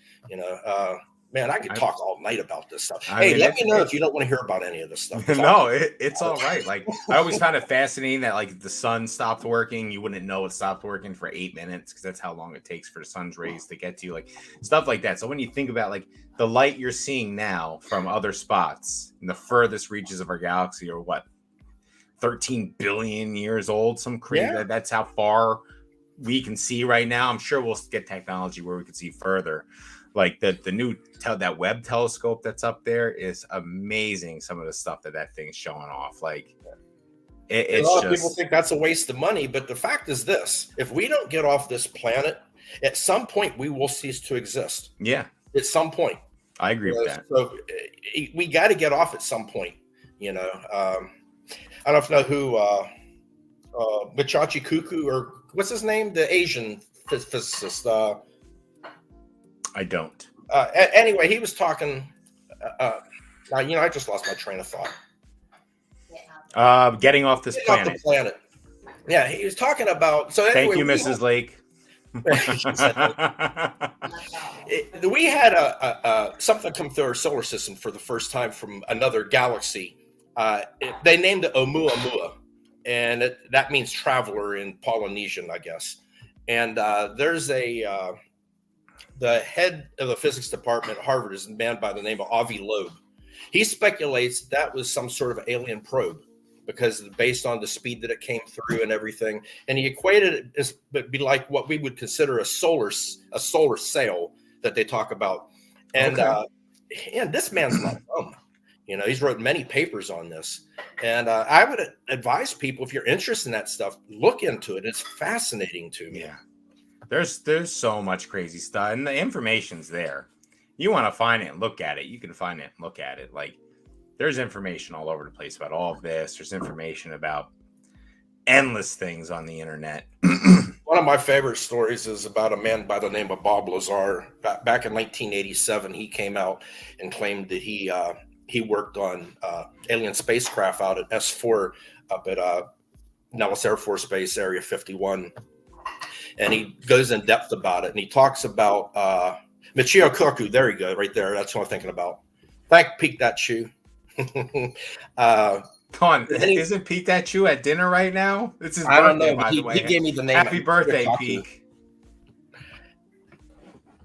Man, I could talk all night about this stuff. Let me know if you don't want to hear about any of this stuff. No, it's all right. Like, I always found it fascinating that like the sun stopped working. You wouldn't know it stopped working for 8 minutes because that's how long it takes for the sun's rays to get to you, like stuff like that. So when you think about like the light you're seeing now from other spots in the furthest reaches of our galaxy are what, 13 billion years old? Some crazy. Yeah. That's how far we can see right now. I'm sure we'll get technology where we can see further. Like the new that Webb telescope that's up there is amazing. Some of the stuff that thing's showing off, like a lot of people think that's a waste of money, but the fact is this: if we don't get off this planet, at some point we will cease to exist. Yeah, at some point. I agree with that. So we got to get off at some point. I don't know who Machachi Kuku or what's his name, the Asian physicist. I don't. Anyway, he was talking. I just lost my train of thought. Getting off this Getting planet. off the planet. Yeah, he was talking about. So anyway, thank you, Mrs. Lake. We had something come through our solar system for the first time from another galaxy. They named it Oumuamua, and that means traveler in Polynesian, I guess. And there's the head of the physics department at Harvard is a man by the name of Avi Loeb. He speculates that was some sort of alien probe because based on the speed that it came through and everything, and he equated it as be like what we would consider a solar sail that they talk about. And and this man's not dumb. He's wrote many papers on this, and I would advise people, if you're interested in that stuff, look into it. It's fascinating to me. Yeah, there's so much crazy stuff, and the information's there. You want to find it and look at it, you can find it and look at it. Like, there's information all over the place about all of this. There's information about endless things on the internet. One of my favorite stories is about a man by the name of Bob Lazar. Back in 1987, he came out and claimed that he worked on alien spacecraft out at S4 up at Nellis Air Force Base, Area 51. And he goes in depth about it. And he talks about Michio Kaku. There you go, right there. That's what I'm thinking about. Thank Pete that shoe. Come on, isn't Pete that you at dinner right now? It's his birthday, I don't know, by the way. He gave me the name. Happy birthday, Pete.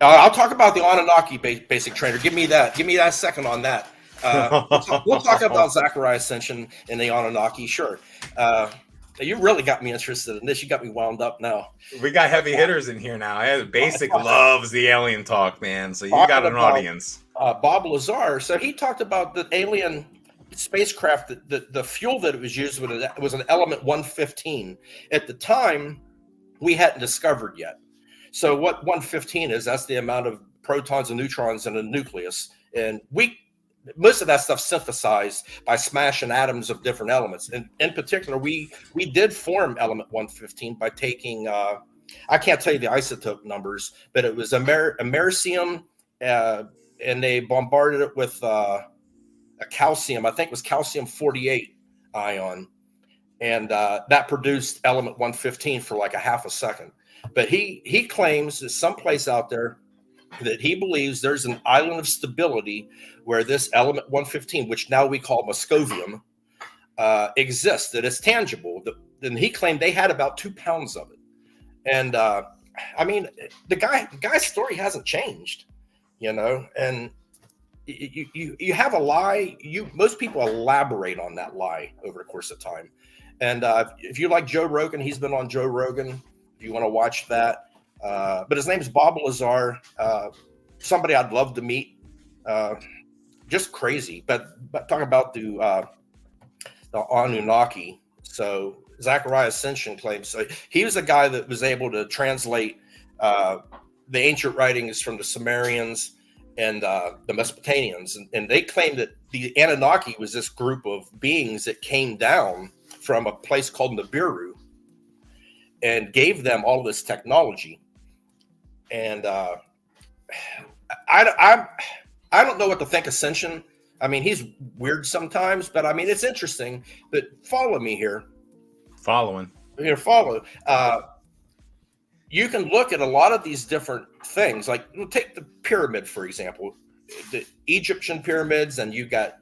I'll talk about the Anunnaki basic trainer. Give me that second on that. We'll talk about Zachariah Ascension and the Anunnaki. Sure. You really got me interested in this. You got me wound up now. We got heavy hitters in here now. Basic loves the alien talk, man. So you got an audience. Bob Lazar. So he talked about the alien spacecraft. The fuel that it was used with was an element 115. At the time, we hadn't discovered yet. So what 115 is? That's the amount of protons and neutrons in a nucleus, and most of that stuff synthesized by smashing atoms of different elements. And in particular, we did form element 115 by taking, I can't tell you the isotope numbers, but it was americium, and they bombarded it with a calcium, I think it was calcium 48 ion. And that produced element 115 for like a half a second. But he claims that someplace out there that he believes there's an island of stability where this element 115, which now we call Moscovium, exists, that it's tangible. And he claimed they had about 2 pounds of it. And I mean, the guy's story hasn't changed, and you have a lie. Most people elaborate on that lie over the course of time. And if you like Joe Rogan, he's been on Joe Rogan. If you want to watch that. But his name is Bob Lazar, somebody I'd love to meet. Just crazy. But talking about the Anunnaki. So Zachariah Ascension claims, so he was a guy that was able to translate the ancient writings from the Sumerians and the Mesopotamians. And they claimed that the Anunnaki was this group of beings that came down from a place called Nibiru and gave them all this technology. And I don't know what to think Ascension. I mean, he's weird sometimes, but I mean, it's interesting. But follow me here. Following. Follow. You can look at a lot of these different things. Like, take the pyramid, for example. The Egyptian pyramids, and you got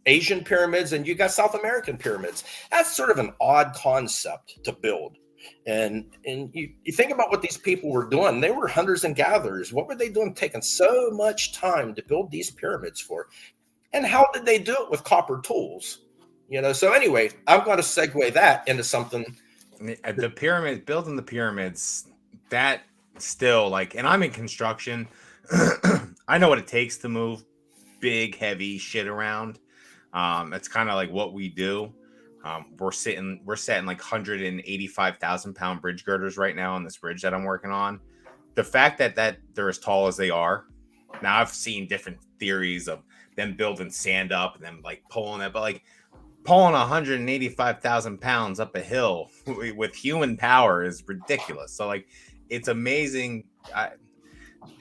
Asian pyramids, and you got South American pyramids. That's sort of an odd concept to build. And you think about what these people were doing. They were hunters and gatherers. What were they doing, taking so much time to build these pyramids for? And how did they do it with copper tools? So anyway, I'm going to segue that into something. The pyramid, building the pyramids, that still, like, and I'm in construction. I know what it takes to move big, heavy shit around. That's kind of like what we do. We're setting like 185,000 pound bridge girders right now on this bridge that I'm working on. The fact that they're as tall as they are. Now, I've seen different theories of them building stand up and them like pulling it, but like pulling 185,000 pounds up a hill with human power is ridiculous. So like, it's amazing.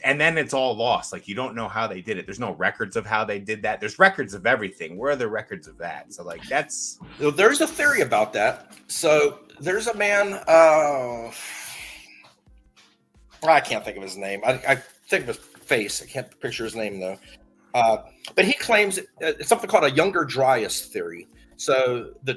And then it's all lost. Like, you don't know how they did it. There's no records of how they did that. There's records of everything. Where are the records of that? So, like, there's a theory about that. So there's a man, I can't think of his name. I think of his face. I can't picture his name though. But he claims it's something called a Younger Dryas theory. So the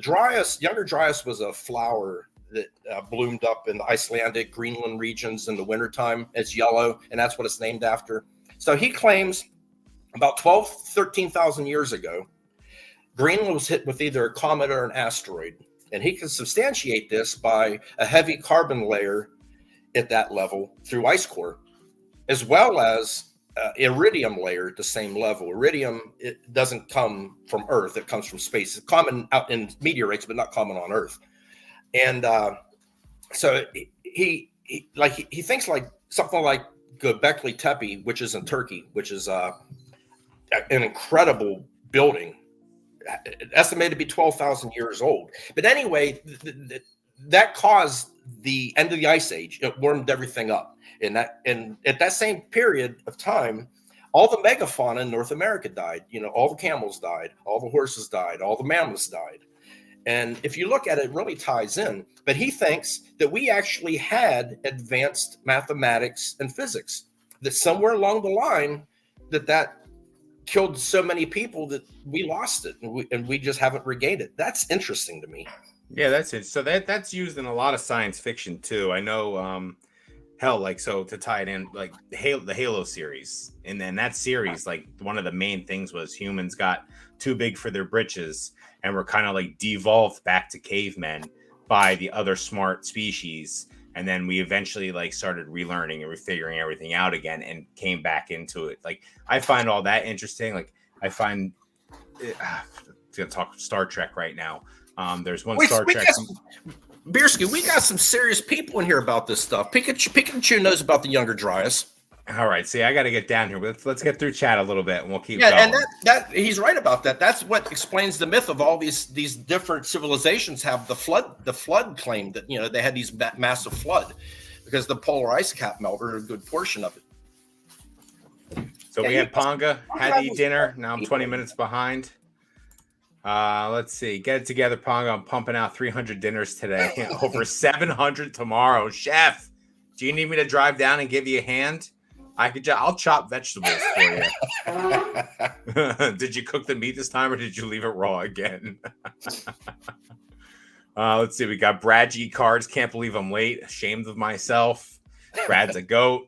Younger Dryas was a flower that bloomed up in the Icelandic, Greenland regions in the wintertime. It's yellow, and that's what it's named after. So he claims about 13,000 years ago, Greenland was hit with either a comet or an asteroid. And he can substantiate this by a heavy carbon layer at that level through ice core, as well as iridium layer at the same level. Iridium, it doesn't come from Earth, it comes from space. It's common out in meteorites, but not common on Earth. And so he thinks like something like Göbekli Tepe, which is in Turkey, which is an incredible building, estimated to be 12,000 years old. But anyway, that caused the end of the ice age. It warmed everything up, and at that same period of time, all the megafauna in North America died. All the camels died, all the horses died, all the mammals died. And if you look at it, it really ties in. But he thinks that we actually had advanced mathematics and physics, that somewhere along the line that killed so many people that we lost it, and we just haven't regained it. That's interesting to me. Yeah, that's it. So that's used in a lot of science fiction too. I know, hell, like, so to tie it in, like the Halo series, and then that series, like, one of the main things was humans got too big for their britches and were kind of like devolved back to cavemen by the other smart species. And then we eventually like started relearning and refiguring everything out again and came back into it. Like, I find all that interesting. Like, I find gonna talk Star Trek right now. There's one Star Trek. Biersky, we got some serious people in here about this stuff. Pikachu knows about the Younger Dryas. All right, see, I got to get down here. Let's get through chat a little bit, and we'll keep going. And that he's right about that. That's what explains the myth of all these different civilizations have the flood claim that they had these massive flood because the polar ice cap melted a good portion of it. So we had Ponga, had to eat dinner. Now I'm 20 minutes behind. Let's see. Get it together, Ponga. I'm pumping out 300 dinners today. Over 700 tomorrow. Chef, do you need me to drive down and give you a hand? I'll chop vegetables for you. Did you cook the meat this time, or did you leave it raw again? Let's see. We got Brad G cards. Can't believe I'm late. Ashamed of myself. Brad's a goat.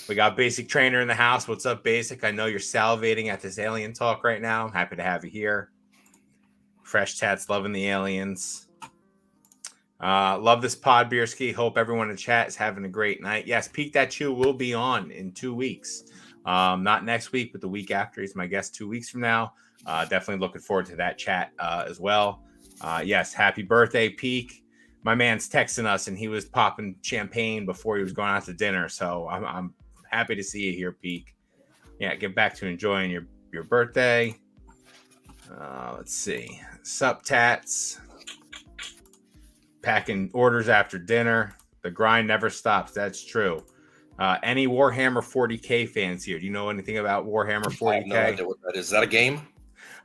We got Basic Trainer in the house. What's up, Basic? I know you're salivating at this alien talk right now. I'm happy to have you here. Fresh Tats loving the aliens. Love this pod, Biersky. Hope everyone in chat is having a great night. Yes, Peak That Chew will be on in 2 weeks. Not next week, but the week after. He's my guest 2 weeks from now. Definitely looking forward to that chat as well. Yes, happy birthday, Peak. My man's texting us, and he was popping champagne before he was going out to dinner. So I'm happy to see you here, Peak. Yeah, get back to enjoying your birthday. Let's see. Sup, Tats. Packing orders after dinner. The grind never stops. That's true. Any Warhammer 40K fans here? Do you know anything about Warhammer 40K? I have no idea what that is. Is that a game?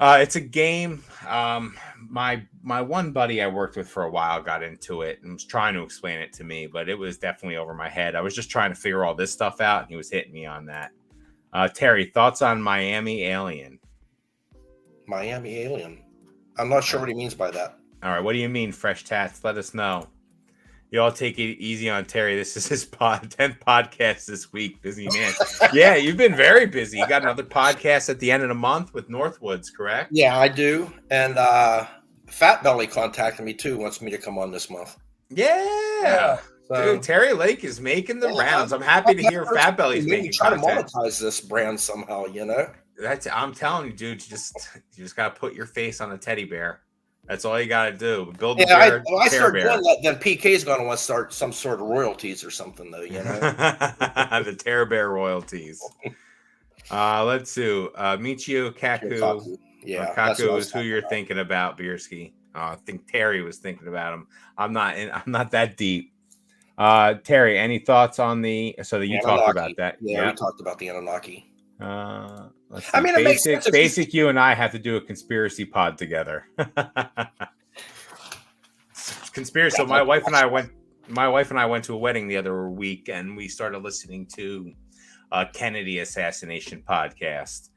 It's a game. My one buddy I worked with for a while got into it and was trying to explain it to me, but it was definitely over my head. I was just trying to figure all this stuff out, and he was hitting me on that. Terry, thoughts on Miami Alien? Miami Alien. I'm not sure what he means by that. All right, what do you mean, Fresh Tats? Let us know. You all take it easy on Terry. This is his 10th podcast this week. Busy man. Yeah, you've been very busy. You got another podcast at the end of the month with Northwoods, correct? Yeah, I do. And Fat Belly contacted me too. Wants me to come on this month. Yeah. So, dude, Terry Lake is making the rounds. I'm happy to hear Fat Belly's making try content. To monetize this brand somehow, I'm telling you, dude. You just got to put your face on a teddy bear. That's all you got to do. Build the bear. I start doing that, then PK's going to want to start some sort of royalties or something, though. The Terror Bear royalties. Let's see. Michio Kaku. Yeah, Kaku is who you're thinking about, Biersky. I think Terry was thinking about him. I'm not that deep. Terry, any thoughts on so that you talked about Anunnaki. that? Yeah, we talked about the Anunnaki. Let's see. It makes sense. Basic, you and I have to do a conspiracy pod together. Conspiracy. So my wife and I went to a wedding the other week, and we started listening to Kennedy assassination podcast.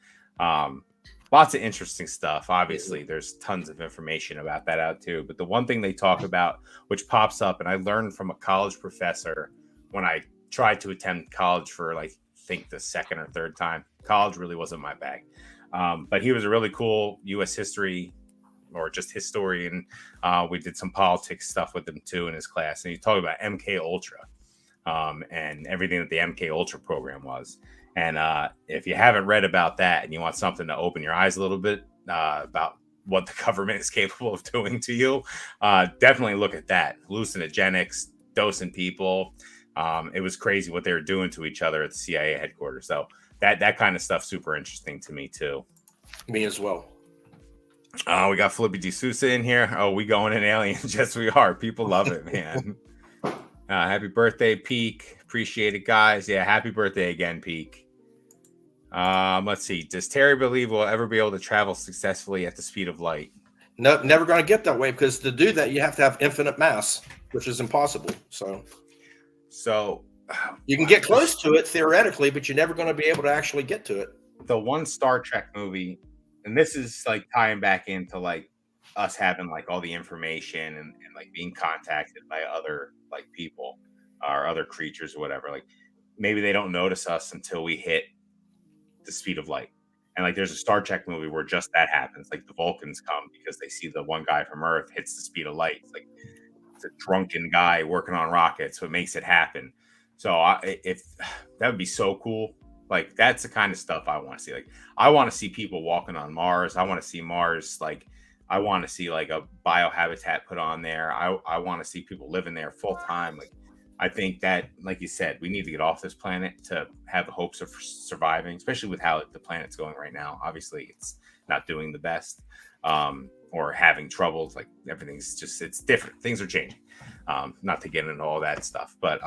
Lots of interesting stuff. Obviously, there's tons of information about that out too. But the one thing they talk about, which pops up, and I learned from a college professor when I tried to attend college for I think the second or third time. College really wasn't my bag. But he was a really cool U.S. history or just historian. We did some politics stuff with him too in his class, and he talked about MK Ultra and everything that the MK Ultra program was. And if you haven't read about that and you want something to open your eyes a little bit about what the government is capable of doing to you, definitely look at that. Hallucinogenics, dosing people. It was crazy what they were doing to each other at the CIA headquarters. So that kind of stuff super interesting to me too. Me as well. We got Flippy D Sousa in here. Oh, we going in aliens. Yes, we are. People love it, man. Happy birthday, Peak. Appreciate it, guys. Yeah, happy birthday again, Peak. Let's see. Does Terry believe we'll ever be able to travel successfully at the speed of light? No, never going to get that way, because to do that, you have to have infinite mass, which is impossible. So you can get close to it theoretically, but you're never going to be able to actually get to it. The one Star Trek movie, and this is tying back into us having all the information and being contacted by other people or other creatures or whatever. Maybe they don't notice us until we hit the speed of light. And there's a Star Trek movie where just that happens. The Vulcans come because they see the one guy from Earth hits the speed of light. It's a drunken guy working on rockets, so it makes it happen. So if that would be so cool. That's the kind of stuff I want to see. I want to see people walking on Mars. I want to see Mars. I want to see a biohabitat put on there. I want to see people living there full time. I think that, like you said, we need to get off this planet to have the hopes of surviving, especially with how the planet's going right now. Obviously, it's not doing the best, or having troubles. Everything's it's different. Things are changing. Not to get into all that stuff, but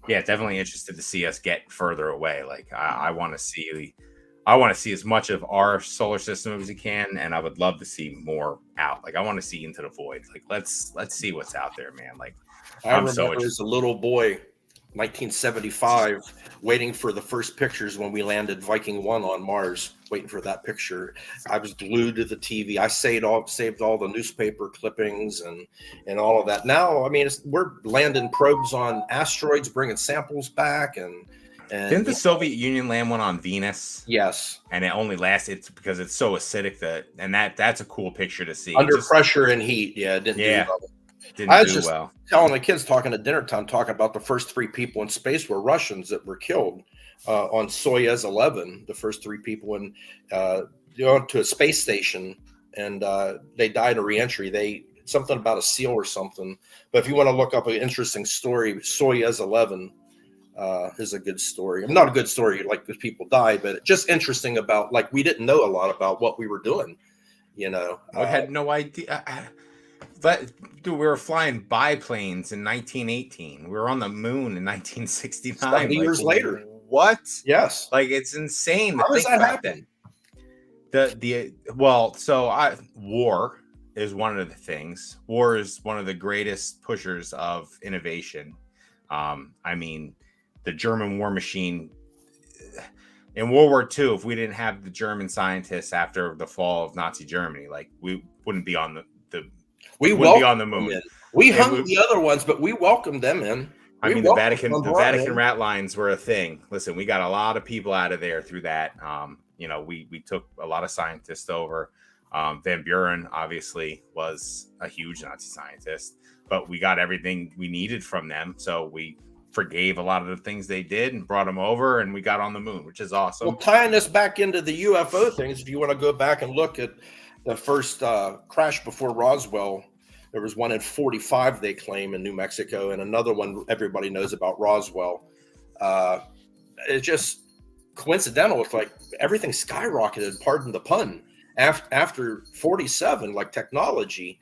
yeah, definitely interested to see us get further away. I want to see as much of our solar system as we can, and I would love to see more out. I want to see into the void. Let's see what's out there, man. I remember as a little boy, 1975, waiting for the first pictures when we landed Viking 1 on Mars, waiting for that picture. I was glued to the TV. I saved all the newspaper clippings and all of that. Now, we're landing probes on asteroids, bringing samples back, and didn't the Soviet Union land one on Venus? Yes. And it only lasted because it's so acidic that's a cool picture to see. Under pressure and heat. Yeah, it didn't do well. I was just telling the kids talking at dinner time, talking about the first 3 people in space were Russians that were killed on Soyuz 11. The first 3 people to a space station, and they died of reentry. Something about a seal or something. But if you want to look up an interesting story, Soyuz 11 is a good story. Not a good story because people died, but just interesting about we didn't know a lot about what we were doing. I had no idea. But dude, we were flying biplanes in 1918. We were on the moon in 1969. 70 years later. What? Yes. It's insane. How does that happen? War is one of the things. War is one of the greatest pushers of innovation. The German war machine in World War II, if we didn't have the German scientists after the fall of Nazi Germany, we wouldn't be on the moon. We hung the other ones, but we welcomed them in. The Vatican rat lines were a thing. Listen, we got a lot of people out of there through that. We took a lot of scientists over. Van Buren obviously was a huge Nazi scientist, but we got everything we needed from them. So we forgave a lot of the things they did and brought them over, and we got on the moon, which is awesome. Well, tying this back into the UFO things, if you want to go back and look at the first crash before Roswell, there was one in 45 they claim in New Mexico, and another one everybody knows about Roswell. It's just coincidental. It's everything skyrocketed, pardon the pun, after 47, technology.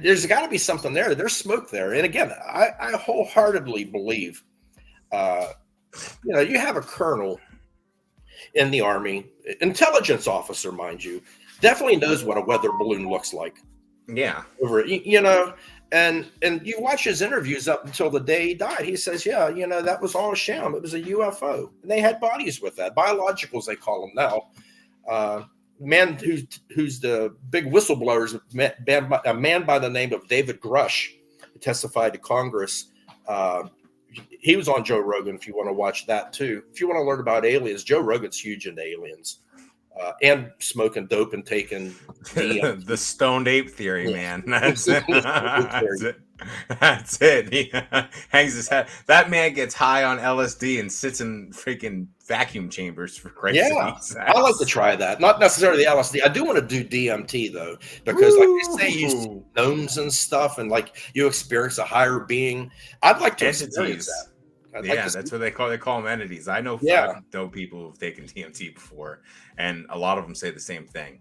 there's got to be something there. There's smoke there. And again, I wholeheartedly believe, you have a colonel in the Army, intelligence officer, mind you, definitely knows what a weather balloon looks like. Yeah. And you watch his interviews up until the day he died. He says, yeah, that was all a sham. It was a UFO. And they had bodies with that. Biologicals, they call them now. Man who's the big whistleblowers, a man by the name of David Grush, testified to Congress. He was on Joe Rogan, if you want to watch that too. If you want to learn about aliens, Joe Rogan's huge into aliens. And smoking dope and taking the stoned ape theory, man. That's it. That's it. He hangs his head. That man gets high on LSD and sits in freaking vacuum chambers for Christ's sakes. I'd like to try that. Not necessarily the LSD. I do want to do DMT though, because like you say, you see gnomes and stuff, and like you experience a higher being. I'd like to experience that. That's what they call them entities. I know people who've taken DMT before, and a lot of them say the same thing.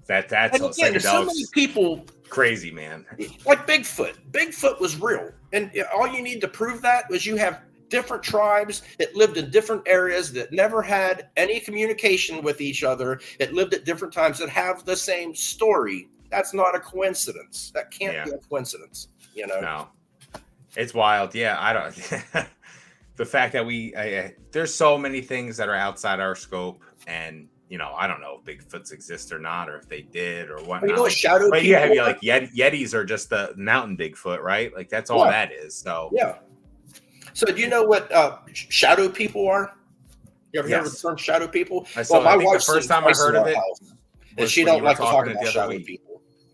That's again, so many people crazy, man. Like Bigfoot. Bigfoot was real, and all you need to prove that was you have different tribes that lived in different areas that never had any communication with each other. That lived at different times that have the same story. That's not a coincidence. That can't be a coincidence. No. It's wild. Yeah, I don't. The fact that there's so many things that are outside our scope, and I don't know if Bigfoots exist or not, or if they did or whatnot. What shadow? But like Yetis are just the mountain Bigfoot, right? Like that's all that is. So yeah. So do you know what shadow people are? You ever heard of the term shadow people? My wife, the first time I heard of it, and she don't like to talk about shadow people.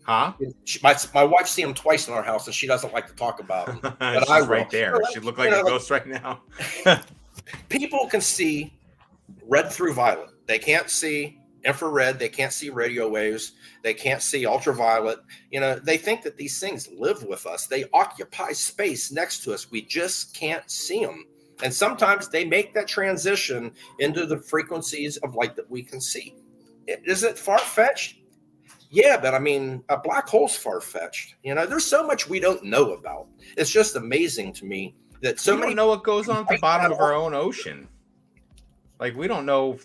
Huh? My wife seen him twice in our house, and she doesn't like to talk about them. But she's right there. She look like a ghost right now. People can see red through violet. They can't see infrared. They can't see radio waves. They can't see ultraviolet. They think that these things live with us. They occupy space next to us. We just can't see them. And sometimes they make that transition into the frequencies of light that we can see. Is it far-fetched? Yeah, but I mean, a black hole's far-fetched. There's so much we don't know about. It's just amazing to me that we don't know what goes on at the bottom of our own ocean. Like we don't know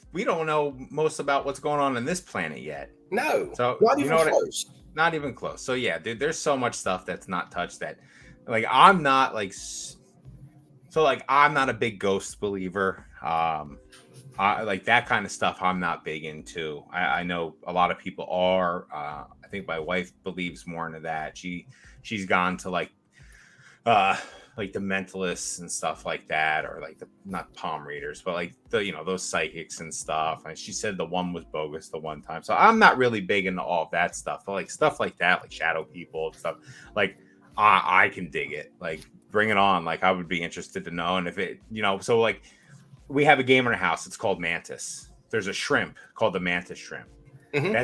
most about what's going on this planet yet. No, so not even close. Not even close. So yeah, dude, there's so much stuff that's not touched that, like, I'm not a big ghost believer. Like that kind of stuff I'm not big into. I know a lot of people are. I think my wife believes more into that. She's gone to like the mentalists and stuff like that, or like not palm readers, but like those psychics and stuff. And she said the one was bogus the one time. So I'm not really big into all of that stuff, but like stuff like that, like shadow people and stuff, like I can dig it. Like bring it on. Like I would be interested to know. And if it, so like we have a game in our house. It's called Mantis. There's a shrimp called the Mantis shrimp. Mm-hmm.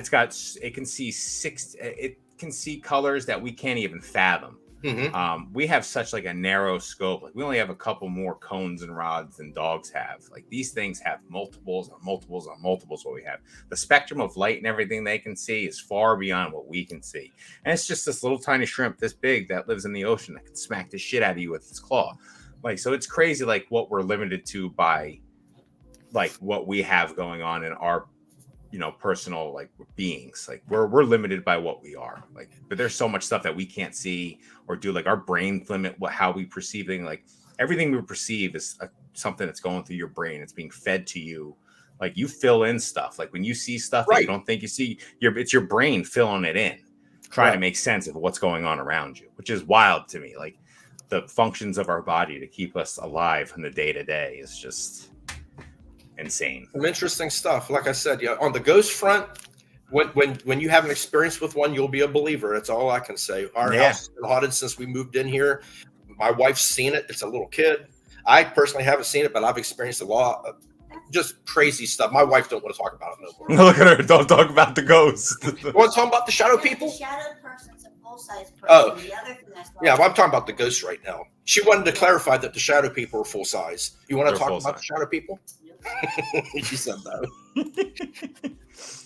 It can see colors that we can't even fathom. Mm-hmm. We have such like a narrow scope. Like we only have a couple more cones and rods than dogs have. Like these things have multiples on multiples on multiples. What we have, the spectrum of light and everything they can see is far beyond what we can see. And it's just this little tiny shrimp this big that lives in the ocean that can smack the shit out of you with its claw. Like, so it's crazy, like what we're limited to by like what we have going on in our, personal like beings. Like we're limited by what we are. Like, but there's so much stuff that we can't see or do. Like our brains limit how we perceive things. Like everything we perceive is something that's going through your brain. It's being fed to you. Like you fill in stuff. Like when you see stuff that you don't think you see, it's your brain filling it in, trying to make sense of what's going on around you, which is wild to me. Like the functions of our body to keep us alive in the day to day is just insane. Some interesting stuff. Like I said, on the ghost front, when you have an experience with one, you'll be a believer. That's all I can say. Our house has been haunted since we moved in here. My wife's seen it. It's a little kid. I personally haven't seen it, but I've experienced a lot of just crazy stuff. My wife don't want to talk about it no more. Look at her. Don't talk about the ghost. You want to talk about the shadow people? The shadow person's a full-size person. Oh. The other thing that's Yeah, well, I'm talking about the ghosts right now. She wanted to clarify that the shadow people are full size. You want to talk about the shadow people? She said no.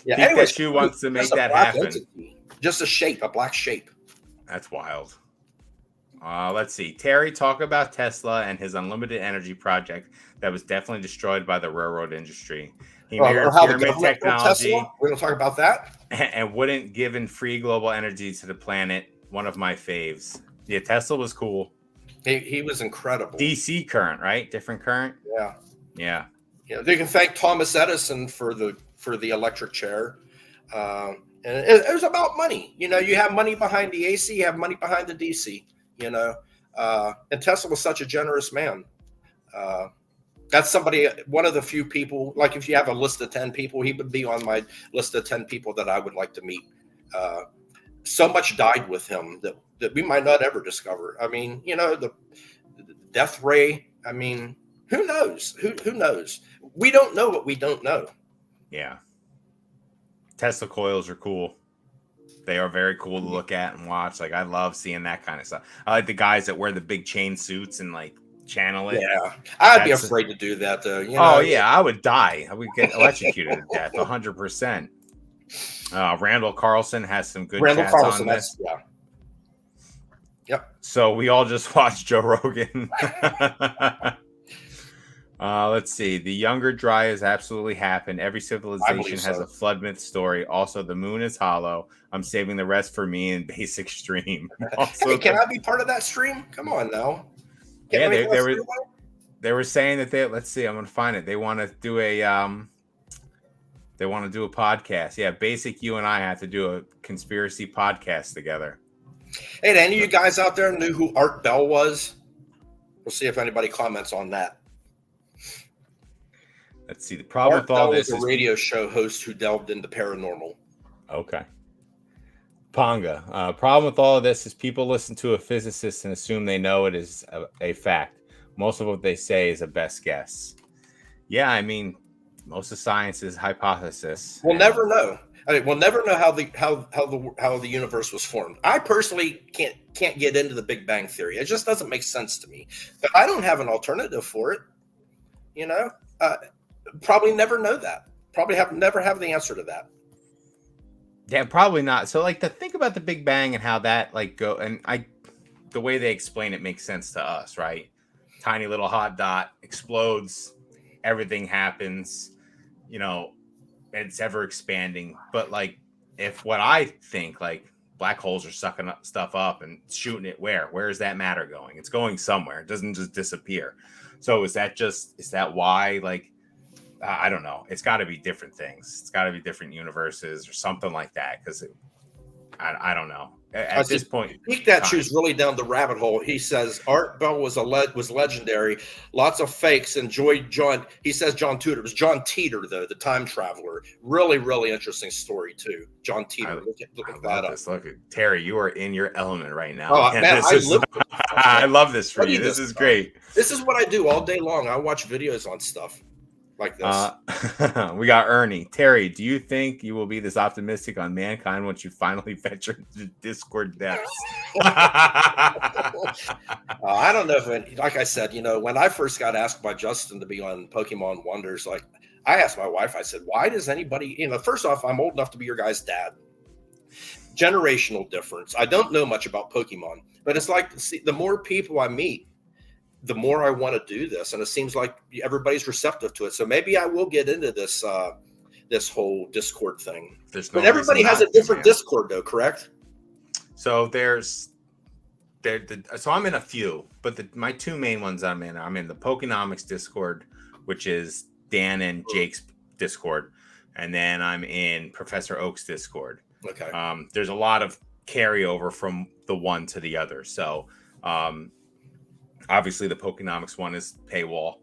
Yeah, anyway, she wants to make that happen. Just a shape, a black shape. That's wild. Let's see. Terry, talk about Tesla and his unlimited energy project that was definitely destroyed by the railroad industry. He Or mirrored how the pyramid government built technology Tesla. We're going to talk about that. and wouldn't give in free global energy to the planet. One of my faves. Yeah, Tesla was cool. He was incredible. DC current, right? Different current. Yeah. Yeah. Yeah. They can thank Thomas Edison for the electric chair. And it was about money. You know, you have money behind the AC, you have money behind the DC. You know, and Tesla was such a generous man. That's somebody, one of the few people, like if you have a list of 10 people, he would be on my list of 10 people that I would like to meet. So much died with him that we might not ever discover. I mean, you know, the death ray. I mean, who knows? Who knows? We don't know what we don't know. Yeah. Tesla coils are cool. They are very cool to look at and watch. Like, I love seeing that kind of stuff. I like the guys that wear the big chain suits and like channel it. Yeah, I'd be afraid to do that though. You know? Oh yeah, I would die. I would get electrocuted to death, 100%. Randall Carlson has some good chats on this. Yeah. Yep. So we all just watched Joe Rogan. Let's see. The younger dry has absolutely happened. Every civilization has a flood myth story. Also, the moon is hollow. I'm saving the rest for me in basic stream. Also, hey, can I be part of that stream? Come on now. Yeah, they were saying that let's see, I'm gonna find it. They want to do a podcast. Yeah, basic. You and I have to do a conspiracy podcast together. Hey, any of you guys out there knew who Art Bell was? We'll see if anybody comments on that. Let's see. The problem Art with all Bell this is a radio show host who delved into paranormal. Okay. Ponga. Problem with all of this is people listen to a physicist and assume they know it is a fact. Most of what they say is a best guess. Yeah, I mean, most of science is hypothesis. We'll never know. I mean, we'll never know how the universe was formed. I personally can't get into the Big Bang Theory. It just doesn't make sense to me. But I don't have an alternative for it. You know, probably never know that. Probably never have the answer to that. Yeah, probably not. So, like, to think about the Big Bang and how that like go, and the way they explain it makes sense to us, right? Tiny little hot dot explodes, everything happens, you know, it's ever expanding. But like, if what I think, like, black holes are sucking stuff up and shooting it, where is that matter going? It's going somewhere. It doesn't just disappear. So is that why, like, I don't know. It's got to be different things. It's got to be different universes or something like that. Because I don't know. At this point, Peak that shoes really down the rabbit hole. He says Art Bell was legendary. Lots of fakes. Enjoyed John. He says John Tudor. It was John Teeter though, the time traveler. Really, really interesting story too. John Teeter. Look at that up. Look at Terry. You are in your element right now. Oh man, I love this for you. This is great. This is what I do all day long. I watch videos on stuff like this. We got Ernie. Terry, do you think you will be this optimistic on mankind once you finally venture into Discord depths? I don't know if, like I said, you know, when I first got asked by Justin to be on Pokemon Wonders, like I asked my wife, I said, why does anybody, you know, first off, I'm old enough to be your guy's dad. Generational difference. I don't know much about Pokemon, but it's like, see, the more people I meet, the more I want to do this, and it seems like everybody's receptive to it. So maybe I will get into this this whole Discord thing. But everybody has a different Discord, though, correct? So so I'm in a few, but my two main ones I'm in the Pokenomics Discord, which is Dan and Jake's Discord, and then I'm in Professor Oak's Discord. Okay. There's a lot of carryover from the one to the other, so. Obviously, the Pokenomics one is paywall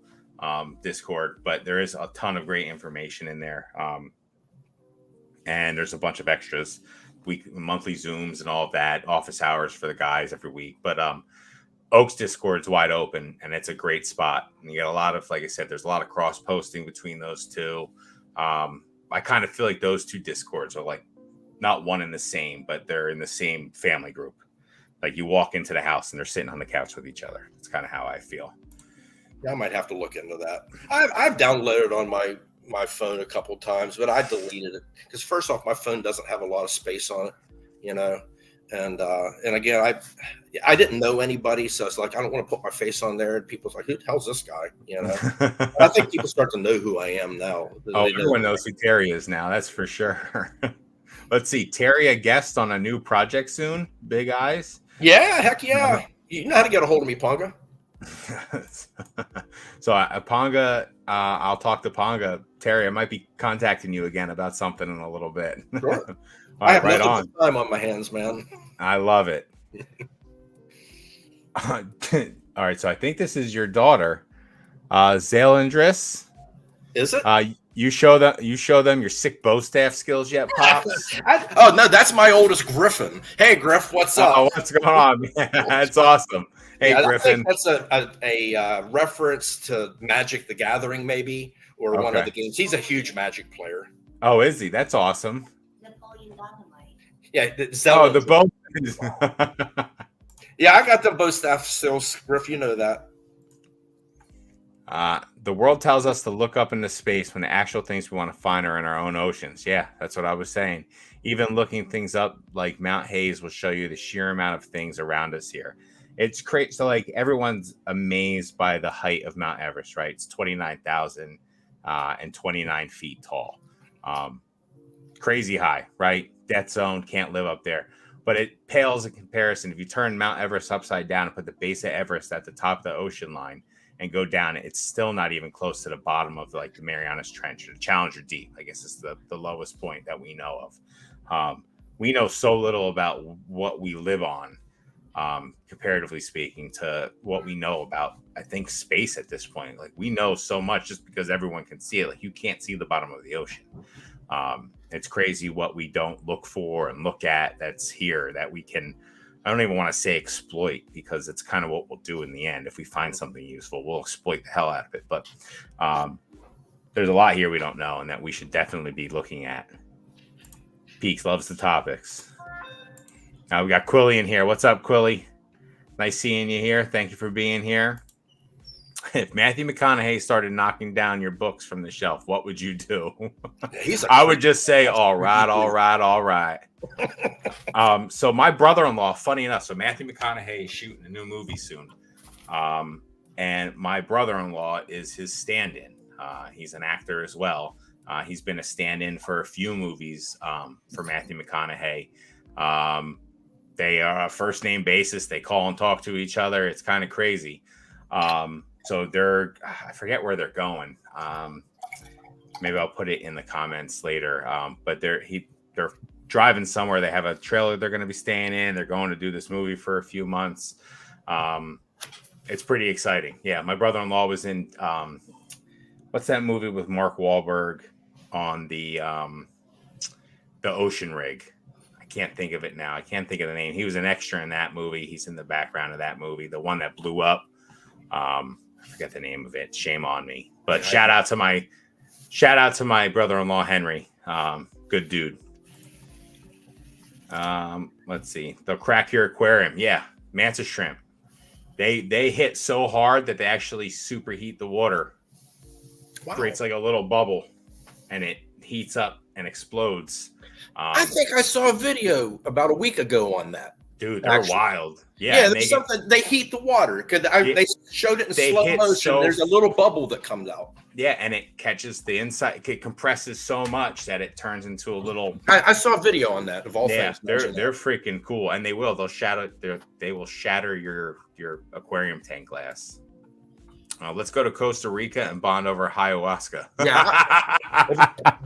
Discord, but there is a ton of great information in there. And there's a bunch of extras, monthly Zooms and all of that, office hours for the guys every week. But Oak's Discord's wide open, and it's a great spot. And you get a lot of, like I said, there's a lot of cross-posting between those two. I kind of feel like those two Discords are like not one and the same, but they're in the same family group. Like you walk into the house and they're sitting on the couch with each other. That's kind of how I feel. Yeah, I might have to look into that. I've downloaded on my phone a couple of times, but I deleted it because first off, my phone doesn't have a lot of space on it. you know. And again, I didn't know anybody, so it's like I don't want to put my face on there. And people's like, "Who the hell's this guy?" You know. But I think people start to know who I am now. Oh, everyone knows who Terry is now. That's for sure. Let's see. Terry, a guest on a new project soon. Big Eyes. Yeah, heck yeah. You know how to get a hold of me, Ponga. So Ponga, I'll talk to Ponga. Terry, I might be contacting you again about something in a little bit. Sure. I have right on. Time on my hands, man. I love it. All right, so I think this is your daughter, Zalandris. Is it? You show them your sick bow staff skills yet, Pops? Oh no, that's my oldest Griffin. Hey Griff, what's up? Oh, what's going on? That's awesome. Hey Griffin. I think that's a reference to Magic the Gathering, maybe, or one of the games. He's a huge Magic player. Oh, is he? That's awesome. Yeah, the bow. Yeah, I got the bow staff skills, Griff. You know that. The world tells us to look up into space when the actual things we want to find are in our own oceans. Yeah, that's what I was saying. Even looking things up like Mount Hayes will show you the sheer amount of things around us here. It's crazy. So like everyone's amazed by the height of Mount Everest, right? It's 29,029 feet tall. Crazy high, right? Death zone, can't live up there. But it pales in comparison. If you turn Mount Everest upside down and put the base of Everest at the top of the ocean line and go down, it's still not even close to the bottom of like the Marianas Trench or the Challenger Deep. I guess it's the lowest point that we know of. We know so little about what we live on, comparatively speaking, to what we know about, I think, space at this point. Like we know so much just because everyone can see it. Like you can't see the bottom of the ocean. It's crazy what we don't look for and look at that's here that we can, I don't even want to say exploit, because it's kind of what we'll do in the end. If we find something useful, we'll exploit the hell out of it. But there's a lot here we don't know and that we should definitely be looking at. Peaks loves the topics. Now we got Quilly in here. What's up, Quilly? Nice seeing you here. Thank you for being here. If Matthew McConaughey started knocking down your books from the shelf, what would you do? I would just say, all right. So my brother-in-law, funny enough, so Matthew McConaughey is shooting a new movie soon. And my brother-in-law is his stand-in. He's an actor as well. He's been a stand-in for a few movies for Matthew McConaughey. They are a first-name basis. They call and talk to each other. It's kind of crazy. So I forget where they're going. Maybe I'll put it in the comments later. But they're driving somewhere. They have a trailer they're going to be staying in. They're going to do this movie for a few months. It's pretty exciting. Yeah, my brother-in-law was in what's that movie with Mark Wahlberg on the ocean rig? I can't think of it now. I can't think of the name. He was an extra in that movie. He's in the background of that movie, the one that blew up. I forget the name of it. Shame on me. But shout out to my brother-in-law Henry. Good dude. Let's see. They'll crack your aquarium. Yeah, Mantis shrimp. They hit so hard that they actually superheat the water. Wow. Creates like a little bubble, and it heats up and explodes. I think I saw a video about a week ago on that. Dude, they're wild. Yeah, there's something. They heat the water because they showed it in slow motion. There's a little bubble that comes out. Yeah, and it catches the inside. It compresses so much that it turns into a little. I saw a video on that of all things. They're freaking cool, and they will. They will shatter your aquarium tank glass. Let's go to Costa Rica and bond over ayahuasca. Yeah,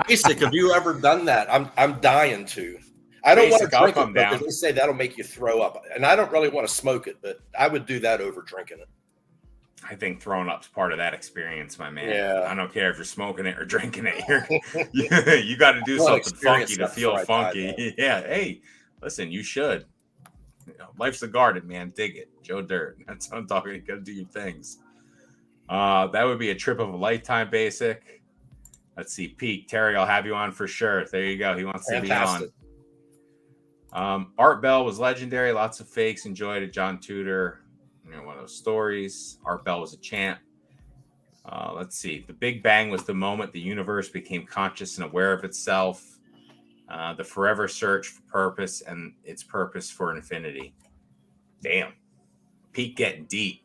basic. Have you ever done that? I'm dying to. I don't want to drink it because they say that'll make you throw up, and I don't really want to smoke it, but I would do that over drinking it. I think throwing up's part of that experience, my man. Yeah. I don't care if you're smoking it or drinking it. You got to do something funky to feel funky. Yeah. Hey, listen, you should. Life's a garden, man. Dig it. Joe Dirt. That's what I'm talking. You got to do your things. That would be a trip of a lifetime, basic. Let's see. Peak. Terry, I'll have you on for sure. There you go. He wants to be on. Art Bell was legendary. Lots of fakes enjoyed it. John Tudor, one of those stories. Art Bell was a champ. Let's see. The Big Bang was the moment the universe became conscious and aware of itself. The forever search for purpose and its purpose for infinity. Damn. Peak getting deep.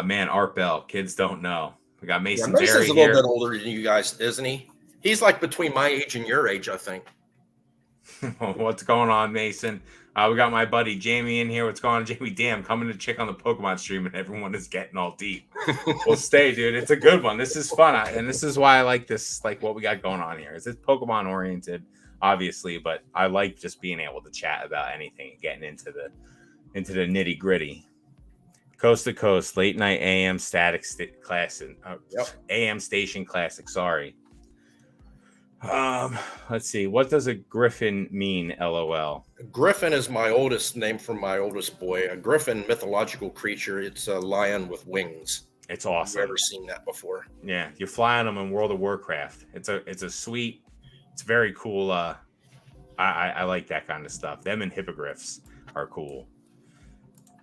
Man, Art Bell. Kids don't know. We got Mason Berry Mason's a here. little bit older than you guys, isn't he? He's like between my age and your age, I think. What's going on, Mason? We got my buddy Jamie in here. What's going on, Jamie? Damn, coming to check on the Pokemon stream, and everyone is getting all deep. Well, stay, dude. It's a good one. This is fun, and this is why I like this. Like what we got going on here is it's Pokemon oriented, obviously, but I like just being able to chat about anything and getting into the nitty gritty. Coast to coast, late night AM static classic, AM station classic. Sorry. Let's see. What does a griffin mean? LOL. Griffin is my oldest name from my oldest boy. A griffin, mythological creature. It's a lion with wings. It's awesome. I've never seen that before. Yeah, you fly on them in World of Warcraft. It's a sweet. It's very cool. I like that kind of stuff. Them and hippogriffs are cool.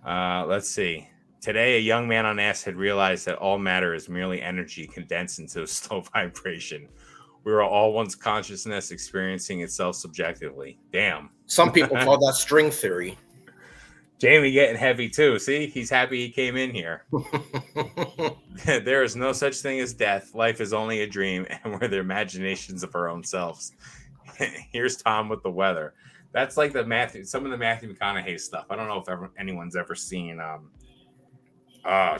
Let's see. Today, a young man on acid realized that all matter is merely energy condensed into a slow vibration. We are all one's consciousness experiencing itself subjectively. Damn. Some people call that string theory. Jamie getting heavy too. See, he's happy he came in here. There is no such thing as death. Life is only a dream, and we're the imaginations of our own selves. Here's Tom with the weather. That's like some of the Matthew McConaughey stuff. I don't know if anyone's ever seen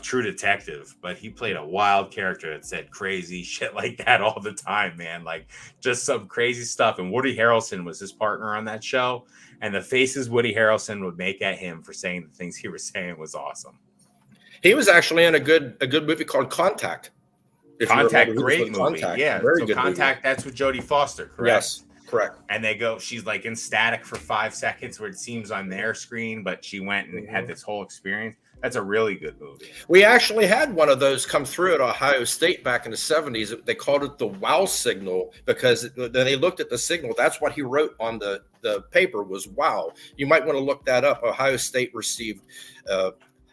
True Detective, but he played a wild character that said crazy shit like that all the time, man. Like just some crazy stuff. And Woody Harrelson was his partner on that show, and the faces Woody Harrelson would make at him for saying the things he was saying was awesome. He was actually in a good movie called Contact. Contact, great movie. Contact. Yeah, very so good Contact, movie. That's with Jodie Foster, correct? Yes, correct. And they go, she's like in static for 5 seconds where it seems on their screen, but she went and had this whole experience. That's a really good movie. We actually had one of those come through at Ohio State back in the 70s. They called it the wow signal because then they looked at the signal. That's what he wrote on the paper was wow. You might want to look that up. Ohio State received,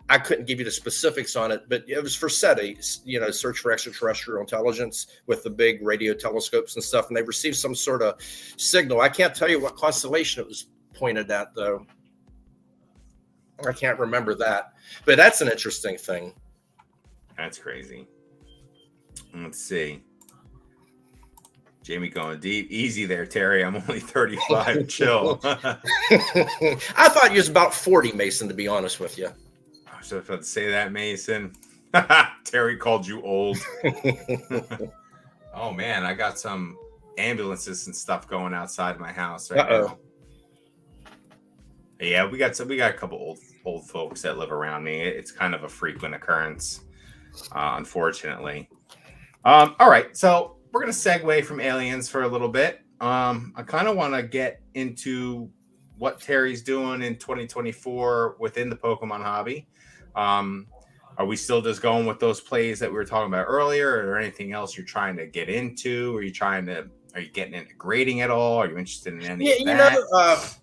I couldn't give you the specifics on it, but it was for SETI, search for extraterrestrial intelligence with the big radio telescopes and stuff. And they received some sort of signal. I can't tell you what constellation it was pointed at, though. I can't remember that, but that's an interesting thing. That's crazy. Let's see. Jamie going deep. Easy there, Terry. I'm only 35. Chill. I thought you was about 40, Mason, to be honest with you. I was about to say that, Mason. Terry called you old. Oh, man. I got some ambulances and stuff going outside my house right now. Yeah, we got a couple old folks that live around me. It's kind of a frequent occurrence, unfortunately. All right, so we're gonna segue from aliens for a little bit. I kind of want to get into what Terry's doing in 2024 within the Pokemon hobby. Are we still just going with those plays that we were talking about earlier, or anything else you're trying to get into? Are you getting into grading at all? Are you interested in any of that?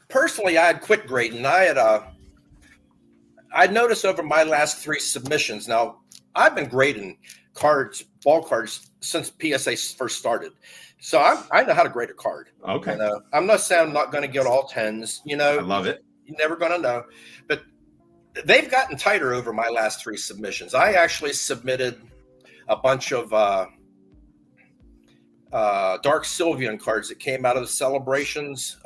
Personally, I had quit grading. I noticed over my last 3 submissions. Now, I've been grading ball cards, since PSA first started. So I know how to grade a card. Okay. I'm not saying I'm not going to get all 10s. I love it. You're never going to know. But they've gotten tighter over my last 3 submissions. I actually submitted a bunch of Dark Sylveon cards that came out of the Celebrations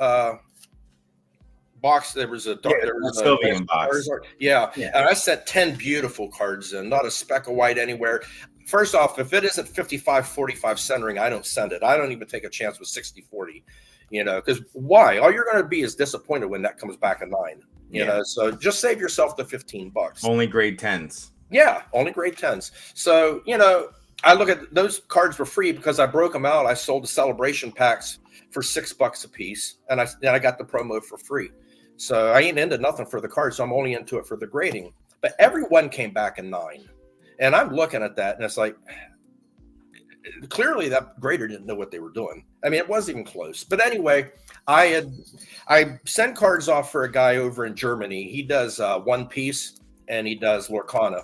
box. There was a Sylveon box. Yeah. And I sent 10 beautiful cards in, not a speck of white anywhere. First off, if it isn't 55-45 centering, I don't send it. I don't even take a chance with 60-40, because why? All you're going to be is disappointed when that comes back a 9, you know, so just save yourself the $15. Only grade 10s. Yeah, only grade 10s. So, I look at those cards for free because I broke them out. I sold the celebration packs for $6 a piece, and I got the promo for free. So I ain't into nothing for the cards. So I'm only into it for the grading. But everyone came back a 9, and I'm looking at that, and it's like clearly that grader didn't know what they were doing. I mean, it wasn't even close. But anyway, I send cards off for a guy over in Germany. He does One Piece and he does Lorcana.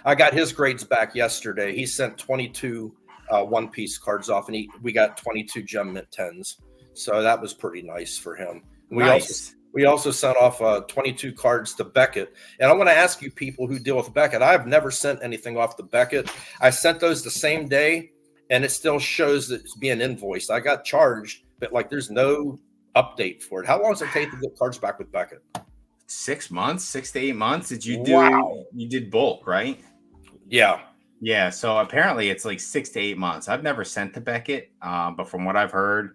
I got his grades back yesterday. He sent 22 One Piece cards off, and we got 22 gem mint 10s. So that was pretty nice for him. Nice. We also sent off 22 cards to Beckett. And I want to ask you people who deal with Beckett, I've never sent anything off to Beckett. I sent those the same day, and it still shows that it's being invoiced. I got charged, but like there's no update for it. How long does it take to get cards back with Beckett? 6 months, 6 to 8 months. Did you do? Wow. You did bulk, right? Yeah. Yeah. So apparently it's like 6 to 8 months. I've never sent to Beckett, but from what I've heard,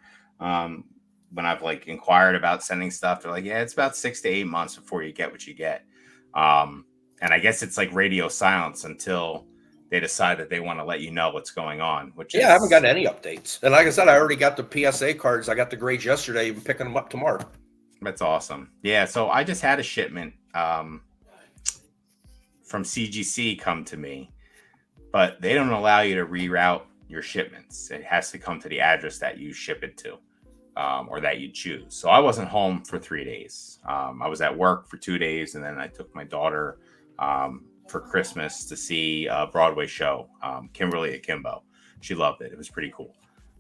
when I've like inquired about sending stuff, they're like, yeah, it's about 6 to 8 months before you get what you get. And I guess it's like radio silence until they decide that they want to let you know what's going on. I haven't gotten any updates. And like I said, I already got the PSA cards. I got the grades yesterday. I'm picking them up tomorrow. That's awesome. Yeah. So I just had a shipment from CGC come to me, but they don't allow you to reroute your shipments. It has to come to the address that you ship it to. Or that you choose. So I wasn't home for 3 days. I was at work for 2 days, and then I took my daughter for Christmas to see a Broadway show, Kimberly Akimbo. She loved it. It was pretty cool.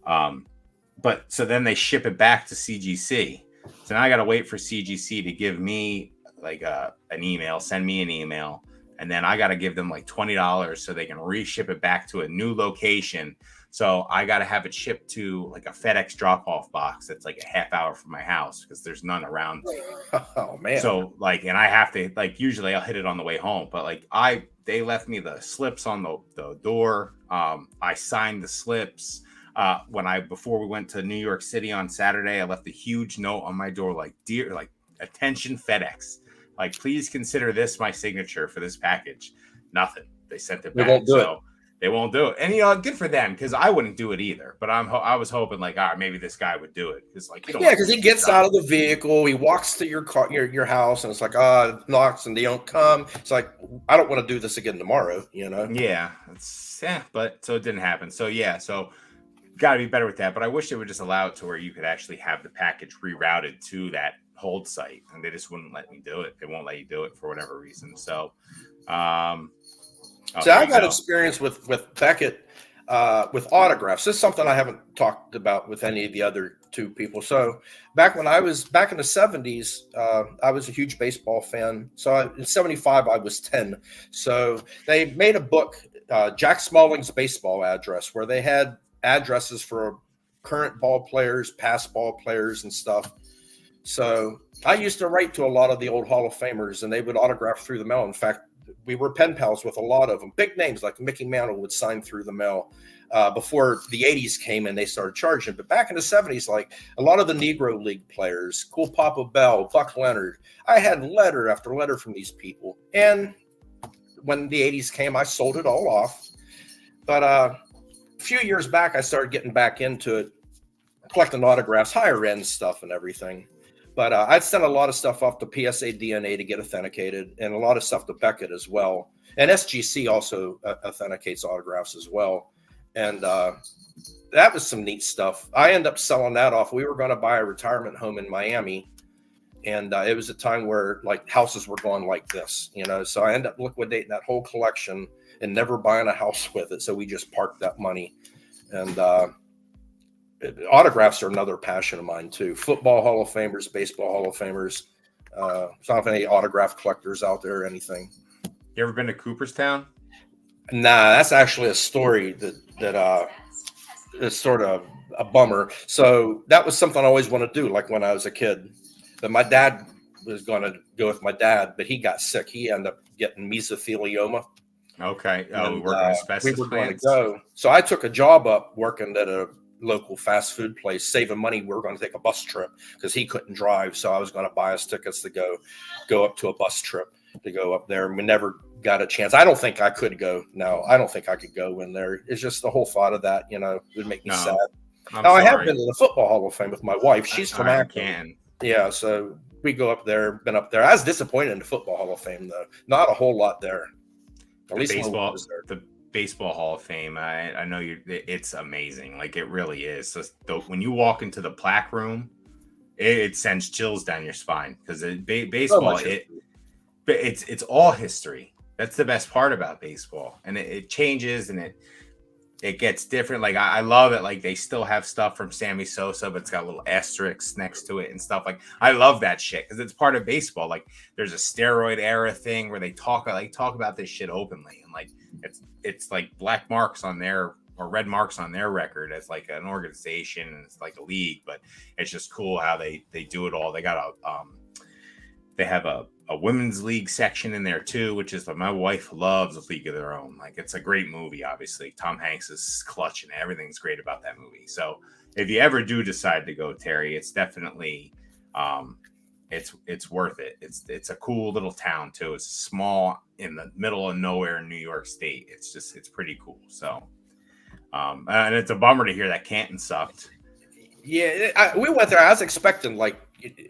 But so then they ship it back to CGC. So now I got to wait for CGC to give me like an email, send me an email, and then I got to give them like $20 so they can reship it back to a new location. So I got to have it shipped to like a FedEx drop-off box that's like a half hour from my house because there's none around. Oh man! So like, and I have to like usually I'll hit it on the way home, but like they left me the slips on the door. I signed the slips before we went to New York City on Saturday. I left a huge note on my door like, dear, like attention FedEx, like please consider this my signature for this package. Nothing. They sent it back. They won't do it. They won't do it. And, good for them because I wouldn't do it either. But I was hoping like, all right, maybe this guy would do it. Because like, because he gets out of the vehicle. He walks to your car, your house, and it's like, knocks and they don't come. It's like, I don't want to do this again tomorrow, Yeah. But so it didn't happen. So, yeah. So got to be better with that. But I wish they would just allow it to where you could actually have the package rerouted to that hold site. And they just wouldn't let me do it. They won't let you do it for whatever reason. So, so I got experience with Beckett with autographs. This is something I haven't talked about with any of the other two people. So back when I was back in the 70s, I was a huge baseball fan. So in 75, I was 10. So they made a book, Jack Smalling's Baseball Address, where they had addresses for current ball players, past ball players and stuff. So I used to write to a lot of the old Hall of Famers, and they would autograph through the mail. In fact, we were pen pals with a lot of them. Big names like Mickey Mantle would sign through the mail before the 80s came and they started charging. But back in the 70s, like a lot of the Negro League players, Cool Papa Bell, Buck Leonard, I had letter after letter from these people. And when the 80s came, I sold it all off. But a few years back, I started getting back into it, collecting autographs, higher end stuff and everything. But I'd sent a lot of stuff off to PSA DNA to get authenticated, and a lot of stuff to Beckett as well. And SGC also authenticates autographs as well. And that was some neat stuff. I ended up selling that off. We were going to buy a retirement home in Miami, and it was a time where like houses were going like this, So I ended up liquidating that whole collection and never buying a house with it. So we just parked that money. And autographs are another passion of mine too. Football Hall of Famers, baseball Hall of Famers. So I don't have any autograph collectors out there or anything. You ever been to Cooperstown? Nah, that's actually a story that is sort of a bummer. So that was something I always wanted to do, like when I was a kid. But my dad was going to go with my dad, but he got sick. He ended up getting mesothelioma. Okay. And, working asbestos we were going to plants. go. So I took a job up working at a local fast food place, saving money. We were going to take a bus trip because he couldn't drive. So I was going to buy us tickets to go up to a bus trip to go up there. And we never got a chance. I don't think I could go. No, I don't think I could go in there. It's just the whole thought of that, would make me sad. Now, I have been to the Football Hall of Fame with my wife. She's from Akron. Yeah, so we go up there, been up there. I was disappointed in the Football Hall of Fame, though. Not a whole lot there. At least baseball, was there. The Baseball Hall of Fame, I know it's amazing. Like, it really is. So when you walk into the plaque room, it sends chills down your spine because baseball, it's all history. That's the best part about baseball. And it changes, and it gets different. Like I love it. Like they still have stuff from Sammy Sosa, but it's got little asterisks next to it and stuff. Like I love that shit because it's part of baseball. Like there's a steroid era thing where they talk about this shit openly, and like it's like black marks on their or red marks on their record as like an organization and it's like a league. But it's just cool how they do it all. They got they have a women's league section in there too, which is like my wife loves A League of Their Own. Like it's a great movie, obviously. Tom Hanks is clutch and everything's great about that movie. So if you ever do decide to go, Terry, it's definitely it's worth it. It's a cool little town too. It's small in the middle of nowhere in New York State. It's pretty cool. So and it's a bummer to hear that Canton sucked. Yeah, we went there. I was expecting, like,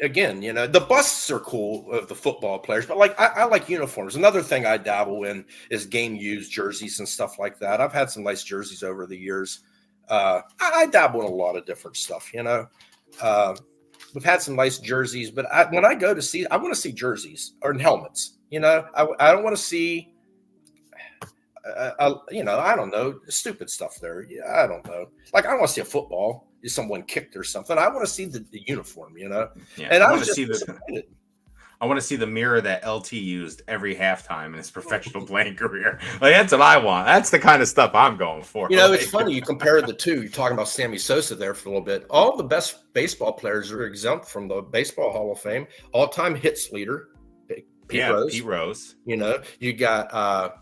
again, you know, the busts are cool of the football players, but like I like uniforms. Another thing I dabble in is game used jerseys and stuff like that. I've had some nice jerseys over the years. I dabble in a lot of different stuff, you know. We've had some nice jerseys, but when I go to see, I want to see jerseys or helmets. You know, I don't want to see. You know, I don't know, stupid stuff there. Yeah, I don't know. Like, I don't want to see a football. Is someone kicked or something? I want to see the uniform, you know. Yeah, and I want to see I want to see the mirror that LT used every halftime in his professional playing career. Like that's what I want. That's the kind of stuff I'm going for. You know, it's funny you compare the two. You're talking about Sammy Sosa there for a little bit. All the best baseball players are exempt from the Baseball Hall of Fame. All-time hits leader, Pete Rose. You know, you got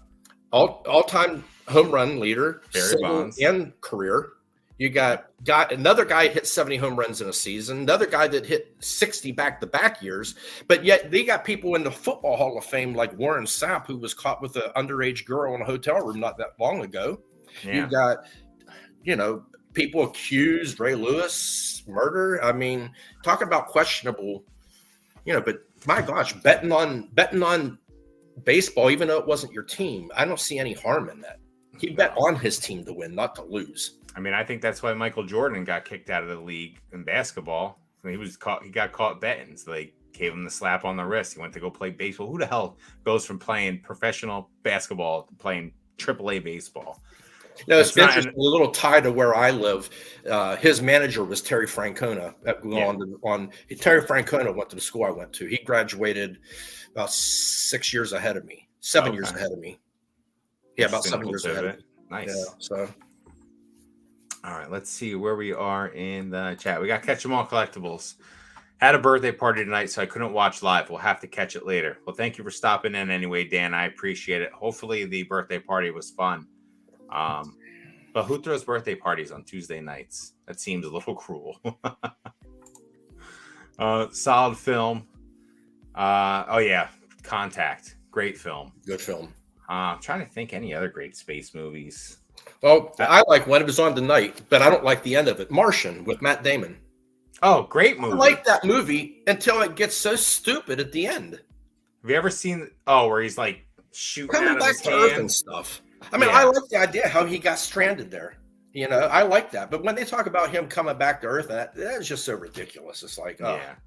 all-time home run leader, Barry Bonds, and career. You got another guy hit 70 home runs in a season, another guy that hit 60 back-to-back years, but yet they got people in the Football Hall of Fame like Warren Sapp, who was caught with an underage girl in a hotel room not that long ago. Yeah. You got, you know, people accused, Ray Lewis, murder. I mean, talk about questionable, you know, but my gosh, betting on baseball, even though it wasn't your team, I don't see any harm in that. He bet on his team to win, not to lose. I mean, I think that's why Michael Jordan got kicked out of the league in basketball. He got caught betting, so they gave him the slap on the wrist. He went to go play baseball. Who the hell goes from playing professional basketball to playing AAA baseball? No, it's interesting. A little tie to where I live. His manager was Terry Francona. Terry Francona went to the school I went to. He graduated about 6 years ahead of me, 7 years ahead of me. Yeah, about 7 years ahead of me. Nice. Yeah, so. All right, let's see where we are in the chat. We got Catch 'em All Collectibles. Had a birthday party tonight, so I couldn't watch live. We'll have to catch it later. Well, thank you for stopping in anyway, Dan. I appreciate it. Hopefully the birthday party was fun. But who throws birthday parties on Tuesday nights? That seems a little cruel. Solid film. Oh, yeah. Contact. Great film. Good film. I'm trying to think any other great space movies. Well, I like when it was on tonight, but I don't like the end of it. Martian with Matt Damon. Oh, great movie. I like that movie until it gets so stupid at the end. Have you ever seen where he's like shooting coming back to Earth and stuff? I mean, I like the idea how he got stranded there. You know, I like that. But when they talk about him coming back to Earth, that is just so ridiculous. It's like, there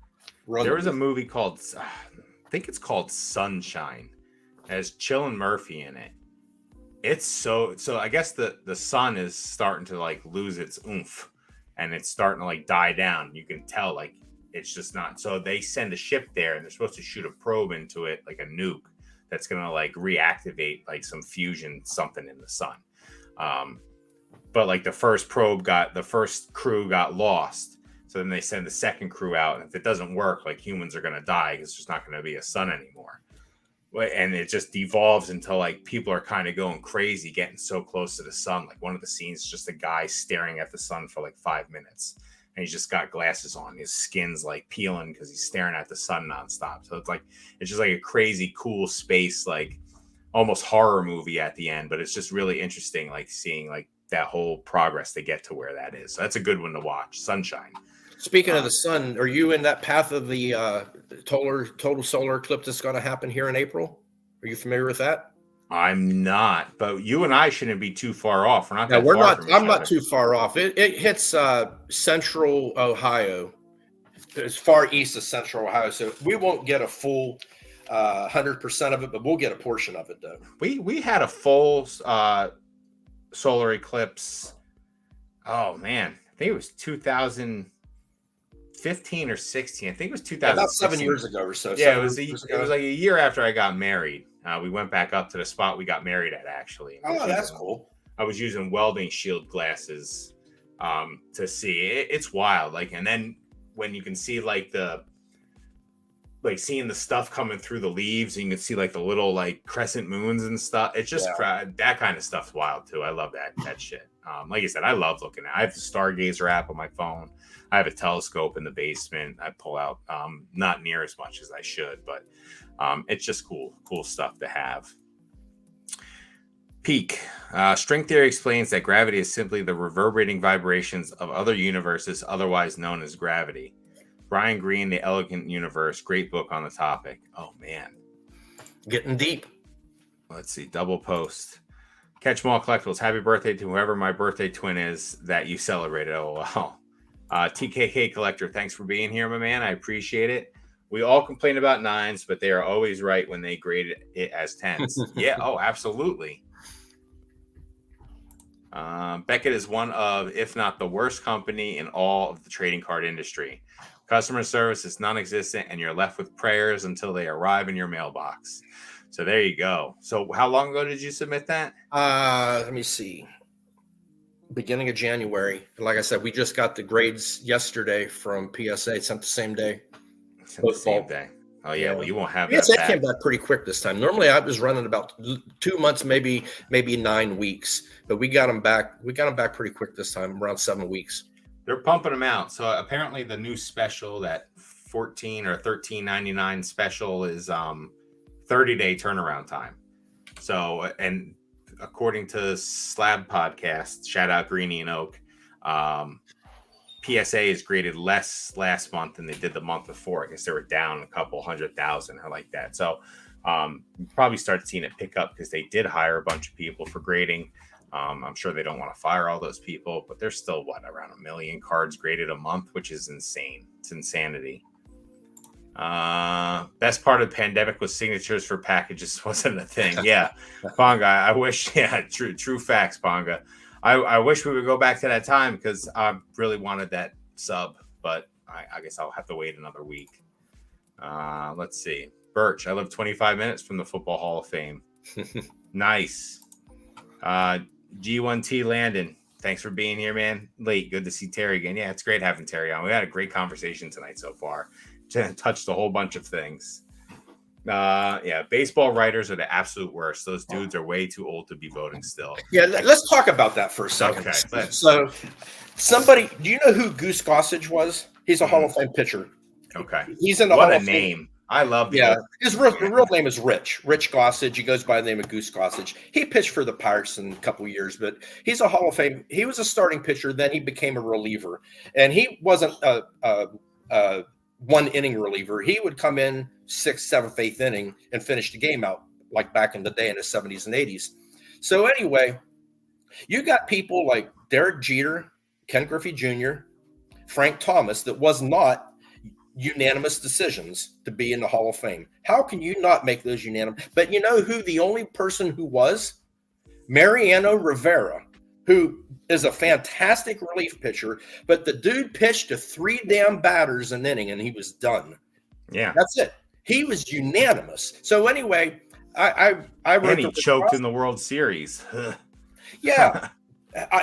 was a movie called, I think it's called Sunshine. It has Cillian Murphy in it. It's so I guess the sun is starting to like lose its oomph and it's starting to like die down. You can tell like it's just not. So they send a ship there and they're supposed to shoot a probe into it, like a nuke that's going to like reactivate like some fusion something in the sun. But like the first crew got lost. So then they send the second crew out. And if it doesn't work, like humans are going to die because it's just not going to be a sun anymore. And it just devolves until like people are kind of going crazy, getting so close to the sun. Like one of the scenes is just a guy staring at the sun for like 5 minutes, and he's just got glasses on. His skin's like peeling because he's staring at the sun nonstop. So it's just like a crazy, cool space, like almost horror movie at the end. But it's just really interesting, like seeing like that whole progress to get to where that is. So that's a good one to watch. Sunshine. Speaking of the sun, are you in that path of the total solar eclipse that's going to happen here in April? Are you familiar with that? I'm not, but you and I shouldn't be too far off. We're not. No, we're not. I'm not too far off. It hits central Ohio, as far east of central Ohio. So we won't get a full 100% of it, but we'll get a portion of it, though. We had a full solar eclipse. Oh man, I think it was 2015 or 16. I think it was 2016. About 7 years ago or so. Yeah, it was like a year after I got married. We went back up to the spot we got married at, actually. Oh, that's cool. I was using welding shield glasses to see it. It's wild. Like, and then when you can see seeing the stuff coming through the leaves, and you can see like the little like crescent moons and stuff. It's just that kind of stuff's wild too. I love that shit. Like I said, I love looking at it. I have the Stargazer app on my phone. I have a telescope in the basement. I pull out not near as much as I should, but it's just cool stuff to have. Peak. String theory explains that gravity is simply the reverberating vibrations of other universes, otherwise known as gravity. Brian Greene, The Elegant Universe. Great book on the topic. Oh, man. Getting deep. Let's see. Double post. Catch 'em all collectibles. Happy birthday to whoever my birthday twin is that you celebrated. Oh, wow. TKK Collector, thanks for being here, my man. I appreciate it. We all complain about 9s, but they are always right when they grade it as 10s. Yeah, oh, absolutely. Beckett is one of, if not the worst company in all of the trading card industry. Customer service is non-existent, and you're left with prayers until they arrive in your mailbox. So there you go. So how long ago did you submit that? Let me see. Beginning of January. Like I said, we just got the grades yesterday from PSA. Sent the same day. The same day. Oh yeah. Well, you won't have that. PSA came back pretty quick this time. Normally, I was running about 2 months, maybe 9 weeks. But we got them back. We got them back pretty quick this time, around 7 weeks. They're pumping them out. So apparently, the new special, that $14 or $13.99 special, is 30-day turnaround time. So, and according to Slab Podcast, shout out Greenie and Oak, PSA is graded less last month than they did the month before. I guess they were down a couple 100,000 or like that. So you probably start seeing it pick up because they did hire a bunch of people for grading. I'm sure they don't want to fire all those people, but there's still around 1 million cards graded a month, which is insane. It's insanity. Best part of the pandemic was signatures for packages wasn't a thing. Yeah, Ponga. I wish. Yeah, true facts, Ponga. I wish we would go back to that time because I really wanted that sub, but I guess I'll have to wait another week. Let's see. Birch. I live 25 minutes from the Football Hall of Fame. Nice. G1T Landon. Thanks for being here, man. Late. Good to see Terry again. Yeah, it's great having Terry on. We had a great conversation tonight so far. Touched a whole bunch of things. Yeah, baseball writers are the absolute worst. Those dudes are way too old to be voting still. Yeah, let's talk about that for a second. Okay, so, do you know who Goose Gossage was? He's a Hall of Fame pitcher. Okay. He's in the Hall of Fame. What a name. I love the his real name is Rich Gossage. He goes by the name of Goose Gossage. He pitched for the Pirates in a couple of years, but he's a Hall of Fame. He was a starting pitcher, then he became a reliever. And he wasn't a one-inning reliever. He would come in 6th, 7th, 8th inning and finish the game out like back in the day in the 70s and 80s. So anyway, you got people like Derek Jeter, Ken Griffey Jr., Frank Thomas that was not unanimous decisions to be in the Hall of Fame. How can you not make those unanimous? But you know who the only person who was? Mariano Rivera, who is a fantastic relief pitcher, but the dude pitched to 3 damn batters an inning and he was done. Yeah. That's it. He was unanimous. So anyway, I wrote. And he choked in the World Series. Yeah.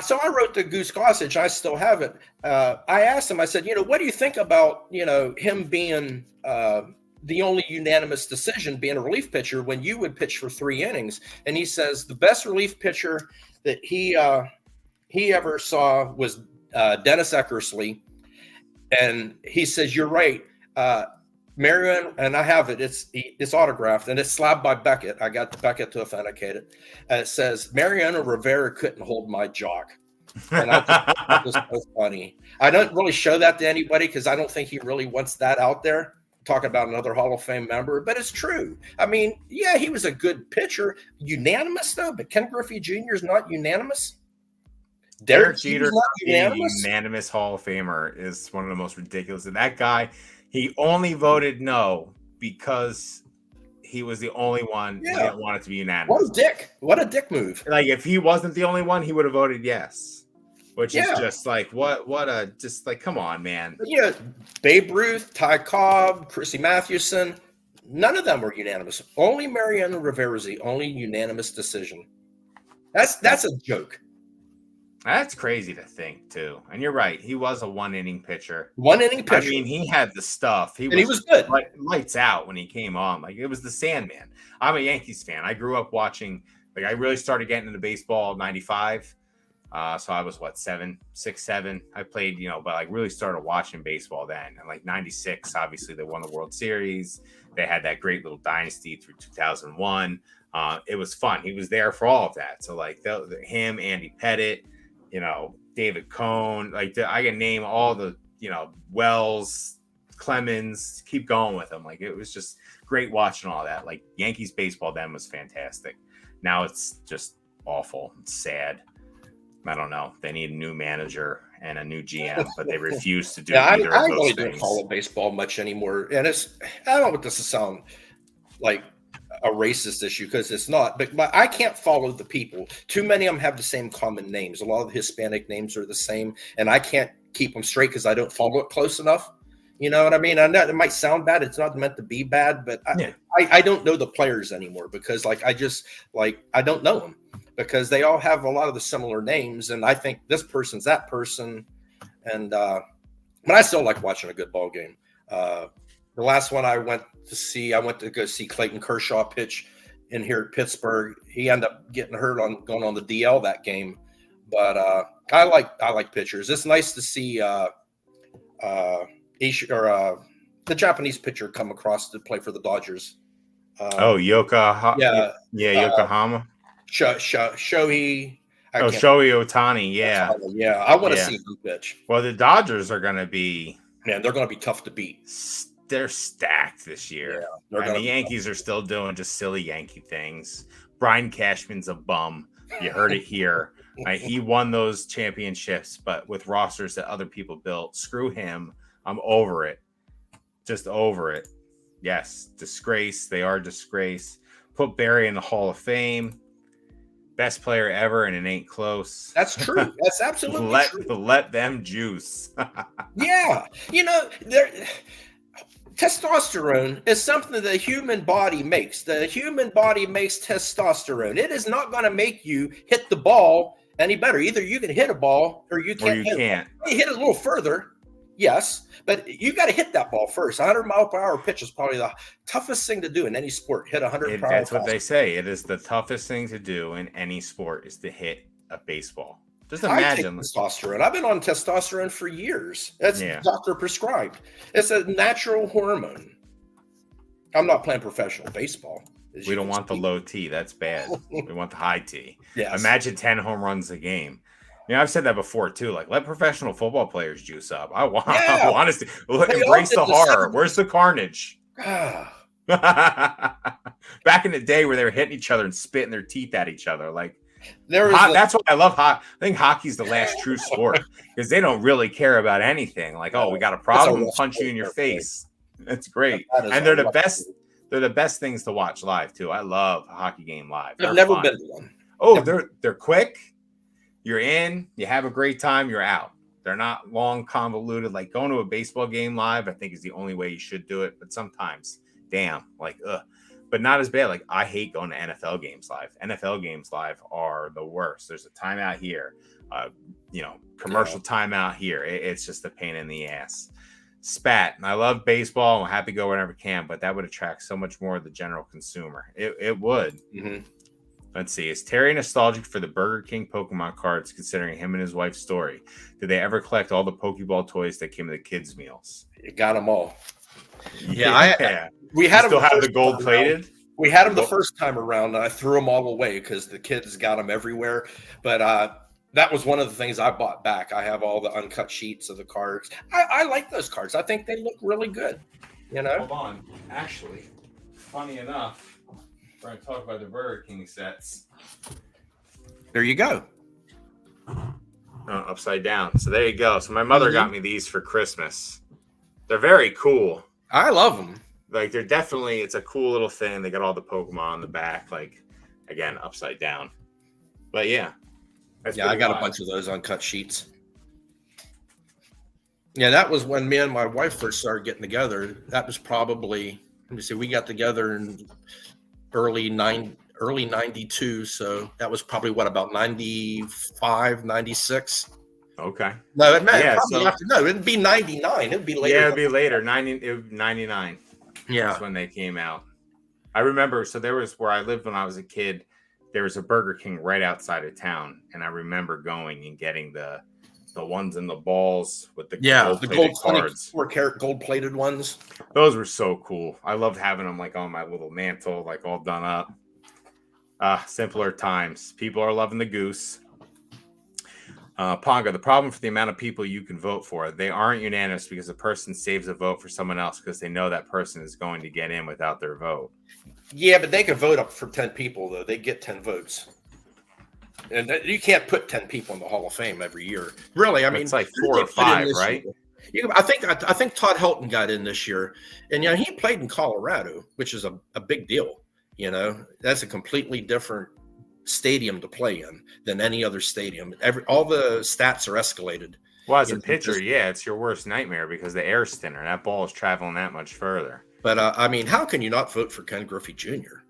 So I wrote the Goose Gossage. I still have it. I asked him, I said, what do you think about, him being the only unanimous decision being a relief pitcher when you would pitch for 3 innings? And he says the best relief pitcher that he ever saw was Dennis Eckersley. And he says, you're right. Marion, and I have it. It's autographed and it's slabbed by Beckett. I got Beckett to authenticate it. And it says, Mariano Rivera couldn't hold my jock. And I think that was so funny. I don't really show that to anybody because I don't think he really wants that out there, talking about another Hall of Fame member. But it's true. I mean, yeah, he was a good pitcher. Unanimous, though, but Ken Griffey Jr. is not unanimous. Derek Jeter, unanimous Hall of Famer, is one of the most ridiculous. And that guy, he only voted no because he was the only one. Yeah. He didn't want it to be unanimous. What a dick! What a dick move! Like if he wasn't the only one, he would have voted yes. Which is Yeah. just like just like come on, man. Yeah, Babe Ruth, Ty Cobb, Chrissy Mathewson, none of them were unanimous. Only Mariano Rivera's the only unanimous decision. That's a joke. That's crazy to think too. And you're right. He was a 1-inning pitcher. 1-inning pitcher. I mean, he had the stuff. He was good. Lights out when he came on. Like it was the Sandman. I'm a Yankees fan. I grew up watching. Like I really started getting into baseball in '95. So I was 6, 7. I played, but like really started watching baseball then. And like '96, obviously they won the World Series. They had that great little dynasty through 2001. It was fun. He was there for all of that. So like him, Andy Pettit, David Cohn, like I can name all the, Wells, Clemens, keep going with them. Like it was just great watching all that. Like Yankees baseball then was fantastic. Now it's just awful. It's sad. I don't know. They need a new manager and a new GM, but they refuse to do either of those I really things. don't follow baseball much anymore. And I don't want this to sound like a racist issue because it's not, but I can't follow the people. Too many of them have the same common names. A lot of the Hispanic names are the same, and I can't keep them straight because I don't follow it close enough. You know what I mean? I know it might sound bad. It's not meant to be bad, but I don't know the players anymore because I don't know them because they all have a lot of the similar names. And I think this person's that person. And, but I still like watching a good ball game. The last one I went to go see Clayton Kershaw pitch in here at Pittsburgh. He ended up getting hurt going on the DL that game. But I like pitchers. It's nice to see the Japanese pitcher come across to play for the Dodgers. Yokohama. Shohei. Shohei Ohtani. Yeah. I want to see him pitch. Well, the Dodgers are going to be. Man, they're going to be tough to beat. They're stacked this year. Yeah, and the Yankees are still doing just silly Yankee things. Brian Cashman's a bum. You heard it here. He won those championships, but with rosters that other people built. Screw him. I'm over it. Just over it. Yes, disgrace. They are disgrace. Put Barry in the Hall of Fame. Best player ever, and it ain't close. That's true. That's absolutely true. Let them juice. Yeah. Testosterone is something that the human body makes. The human body makes testosterone. It is not going to make you hit the ball any better. Either you can hit a ball or you can't. You hit it a little further. Yes, but you got to hit that ball first. 100-mile-per-hour pitch is probably the toughest thing to do in any sport. Hit 100 per hour. That's what they say. It is the toughest thing to do in any sport is to hit a baseball. Just imagine. I take testosterone. I've been on testosterone for years. That's doctor prescribed. It's a natural hormone. I'm not playing professional baseball. We don't want the low T. That's bad. We want the high T. Yes. Imagine 10 home runs a game. I've said that before too. Like, let professional football players juice up. I want to see. Embrace the horror. Where's the carnage? Back in the day where they were hitting each other and spitting their teeth at each other. Like, that's why I love hockey. I think hockey's the last true sport because they don't really care about anything. Like, we got a problem, we'll punch you in your face. That's great. And they're the best. They're the best things to watch live too. I love a hockey game live. I've never been to one. Oh, they're quick. You're in, you have a great time, you're out. They're not long, convoluted. Like going to a baseball game live, I think is the only way you should do it. But sometimes, but not as bad. Like I hate going to NFL games live. NFL games live are the worst. There's a timeout here, commercial timeout here. It's just a pain in the ass. Spat. And I love baseball. I'm happy to go whenever I can, but that would attract so much more of the general consumer. It would. Mm-hmm. Let's see. Is Terry nostalgic for the Burger King Pokemon cards, considering him and his wife's story? Did they ever collect all the Pokeball toys that came with the kids' meals? You got them all. Yeah. We had them. Still have the gold plated? We had them the first time around. I threw them all away because the kids got them everywhere. But that was one of the things I bought back. I have all the uncut sheets of the cards. I like those cards. I think they look really good. Hold on. Actually, funny enough, we're going to talk about the Burger King sets. There you go. Upside down. So there you go. So my mother got me these for Christmas. They're very cool. I love them. like they're definitely, it's a cool little thing. They got all the Pokemon on the back, like again, upside down. But yeah. I got a bunch of those uncut sheets. Yeah, that was when me and my wife first started getting together. That was probably, let me see, we got together in early 92. So that was probably what, about 95, 96. Okay. No, it'd be 99. It'd be later. Yeah, it'd be later. 99. Yeah. That's when they came out. I remember, so there was where I lived when I was a kid, there was a Burger King right outside of town. And I remember going and getting the ones in the balls with the gold-plated cards. 4-carat gold-plated ones. Those were so cool. I loved having them like on my little mantle, like all done up. Simpler times. People are loving the goose. Ponga, the problem for the amount of people you can vote for, they aren't unanimous because the person saves a vote for someone else because they know that person is going to get in without their vote. Yeah, but they can vote up for 10 people, though. They get 10 votes. And you can't put 10 people in the Hall of Fame every year. Really, I mean, it's like 4 or 5, right? I think Todd Helton got in this year. And, he played in Colorado, which is a big deal. That's a completely different stadium to play in than any other stadium. All the stats are escalated. Well, as a pitcher, it's your worst nightmare because the air's thinner. That ball is traveling that much further. But I mean, how can you not vote for Ken Griffey Jr.?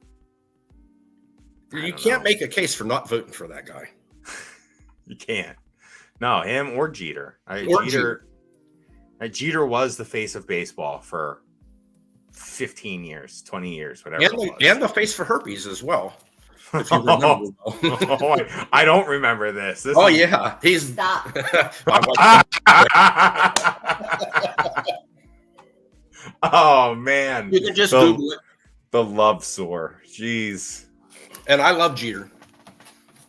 You can't make a case for not voting for that guy. You can't. No, him or Jeter. Jeter was the face of baseball for 15 years, 20 years, whatever. And the face for herpes as well. If you remember. I don't remember this. Yeah. He's Stop. Oh, man. You can just Google it. The love sore. Jeez. And I love Jeter.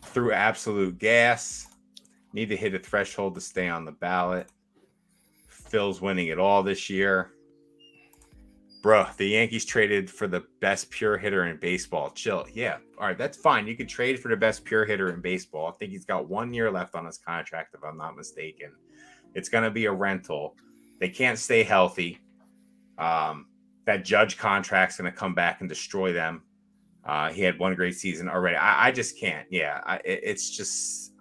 Through absolute gas. Need to hit a threshold to stay on the ballot. Phil's winning it all this year. Bro, the Yankees traded for the best pure hitter in baseball. Chill. Yeah. All right. That's fine. You could trade for the best pure hitter in baseball. I think he's got 1 year left on his contract, if I'm not mistaken. It's going to be a rental. They can't stay healthy. That Judge contract's going to come back and destroy them. He had 1 great season already. I just can't. Yeah. It's just.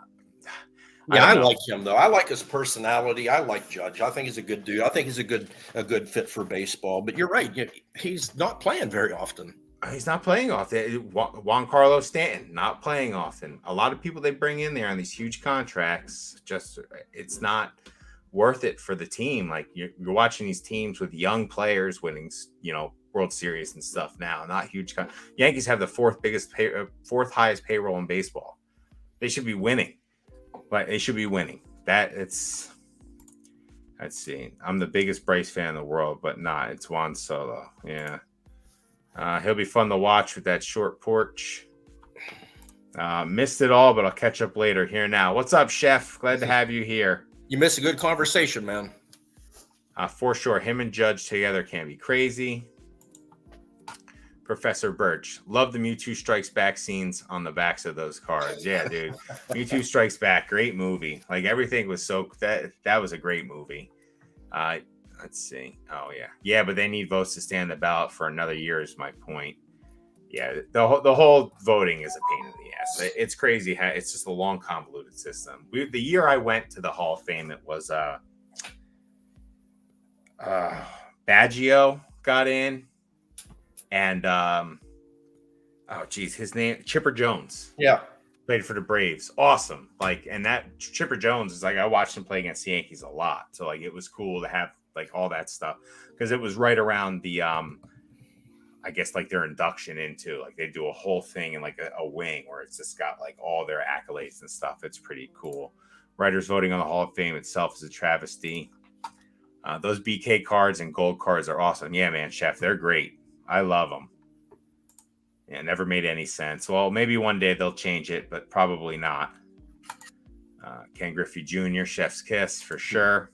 I like him though. I like his personality. I like Judge. I think he's a good dude. I think he's a good fit for baseball. But you're right. He's not playing very often. He's not playing often. Juan Carlos Stanton not playing often. A lot of people they bring in there on these huge contracts, just it's not worth it for the team. Like you're watching these teams with young players winning, World Series and stuff now. Not huge. Yankees have the fourth highest payroll in baseball. They should be winning. But they should be winning. Let's see. I'm the biggest Bryce fan in the world, but it's Juan Soto. Yeah. He'll be fun to watch with that short porch. Missed it all, but I'll catch up later. Here now. What's up, Chef? Glad to have you here. You missed a good conversation, man. For sure. Him and Judge together can be crazy. Professor Birch. Love the Mewtwo Strikes Back scenes on the backs of those cards. Yeah, dude. Mewtwo Strikes Back. Great movie. Like everything was that was a great movie. Let's see. Oh, yeah. Yeah, but they need votes to stay on the ballot for another year is my point. Yeah, the whole voting is a pain in the ass. It's crazy. It's just a long, convoluted system. The year I went to the Hall of Fame, it was Baggio got in. And his name Chipper Jones. Yeah, played for the Braves. Awesome. And that Chipper Jones is I watched him play against the Yankees a lot. So it was cool to have all that stuff because it was right around the I guess their induction into they do a whole thing in a wing where it's just got all their accolades and stuff. It's pretty cool. Writers voting on the Hall of Fame itself is a travesty. Those BK cards and gold cards are awesome. Yeah, man, Chef, they're great. I love them. Yeah, never made any sense. Well, maybe one day they'll change it, but probably not. Ken Griffey Jr., Chef's Kiss for sure.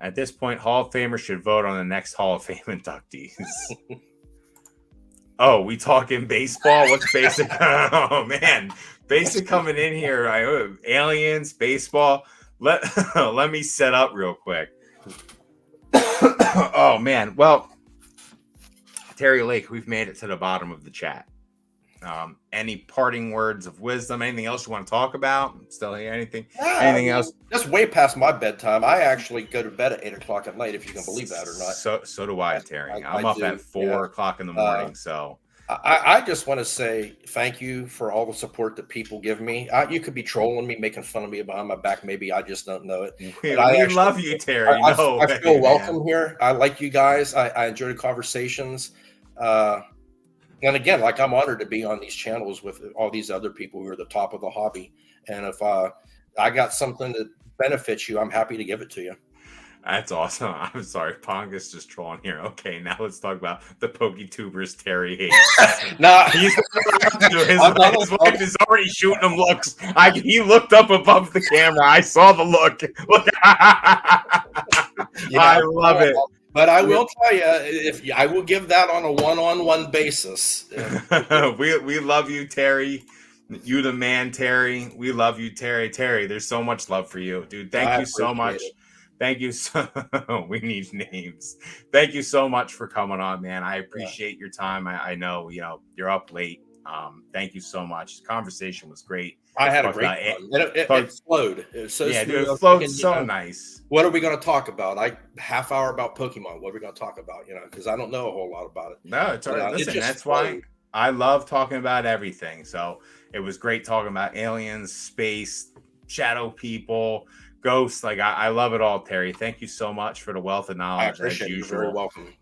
At this point, Hall of Famers should vote on the next Hall of Fame inductees. Oh, we talking baseball? What's basic? Oh, man. Basic coming in here. Aliens, baseball. Let me set up real quick. Oh, man. Well, Terry Lake, we've made it to the bottom of the chat. Any parting words of wisdom? Anything else you want to talk about? Still here? Anything else? That's way past my bedtime. I actually go to bed at 8 o'clock at night, if you can believe that or not. So do I, Terry. I'm up at 4 o'clock in the morning. So I just want to say thank you for all the support that people give me. You could be trolling me, making fun of me behind my back. Maybe I just don't know it. We love you, Terry. I feel welcome here. I like you guys. I enjoy the conversations. And again, like, I'm honored to be on these channels with all these other people who are the top of the hobby. And if I got something that benefits you, I'm happy to give it to you. That's awesome. I'm sorry, Pongus just trolling here. Okay, now let's talk about the PokeTubers Terry hates. Nah, his wife is already shooting him looks. He looked up above the camera. I saw the look. I love it. But I will tell you, I will give that on a one-on-one basis. we love you, Terry. You the man, Terry. We love you, Terry. Terry, there's so much love for you, dude. Thank you so much. Thank you. We need names. Thank you so much for coming on, man. I appreciate your time. I know, you're up late. Thank you so much. The conversation was great. I had a great fun. It flowed. It was so smooth. Dude, it flowed so nice. What are we going to talk about? Half hour about Pokemon. What are we going to talk about? Because I don't know a whole lot about it. No, it's all right. Listen, that's why I love talking about everything. So it was great talking about aliens, space, shadow people, ghosts. Like, I love it all, Terry. Thank you so much for the wealth of knowledge. I appreciate you. You're very welcome.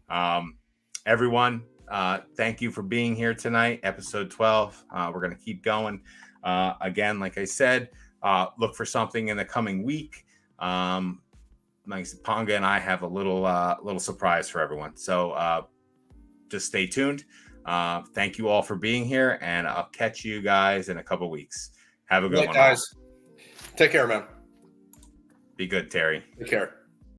Everyone, thank you for being here tonight. Episode 12. We're going to keep going. Again, like I said, look for something in the coming week. Like Ponga and I have a little surprise for everyone. So just stay tuned. Thank you all for being here, and I'll catch you guys in a couple weeks. Have a good one, guys. Take care, man. Be good, Terry. Take care.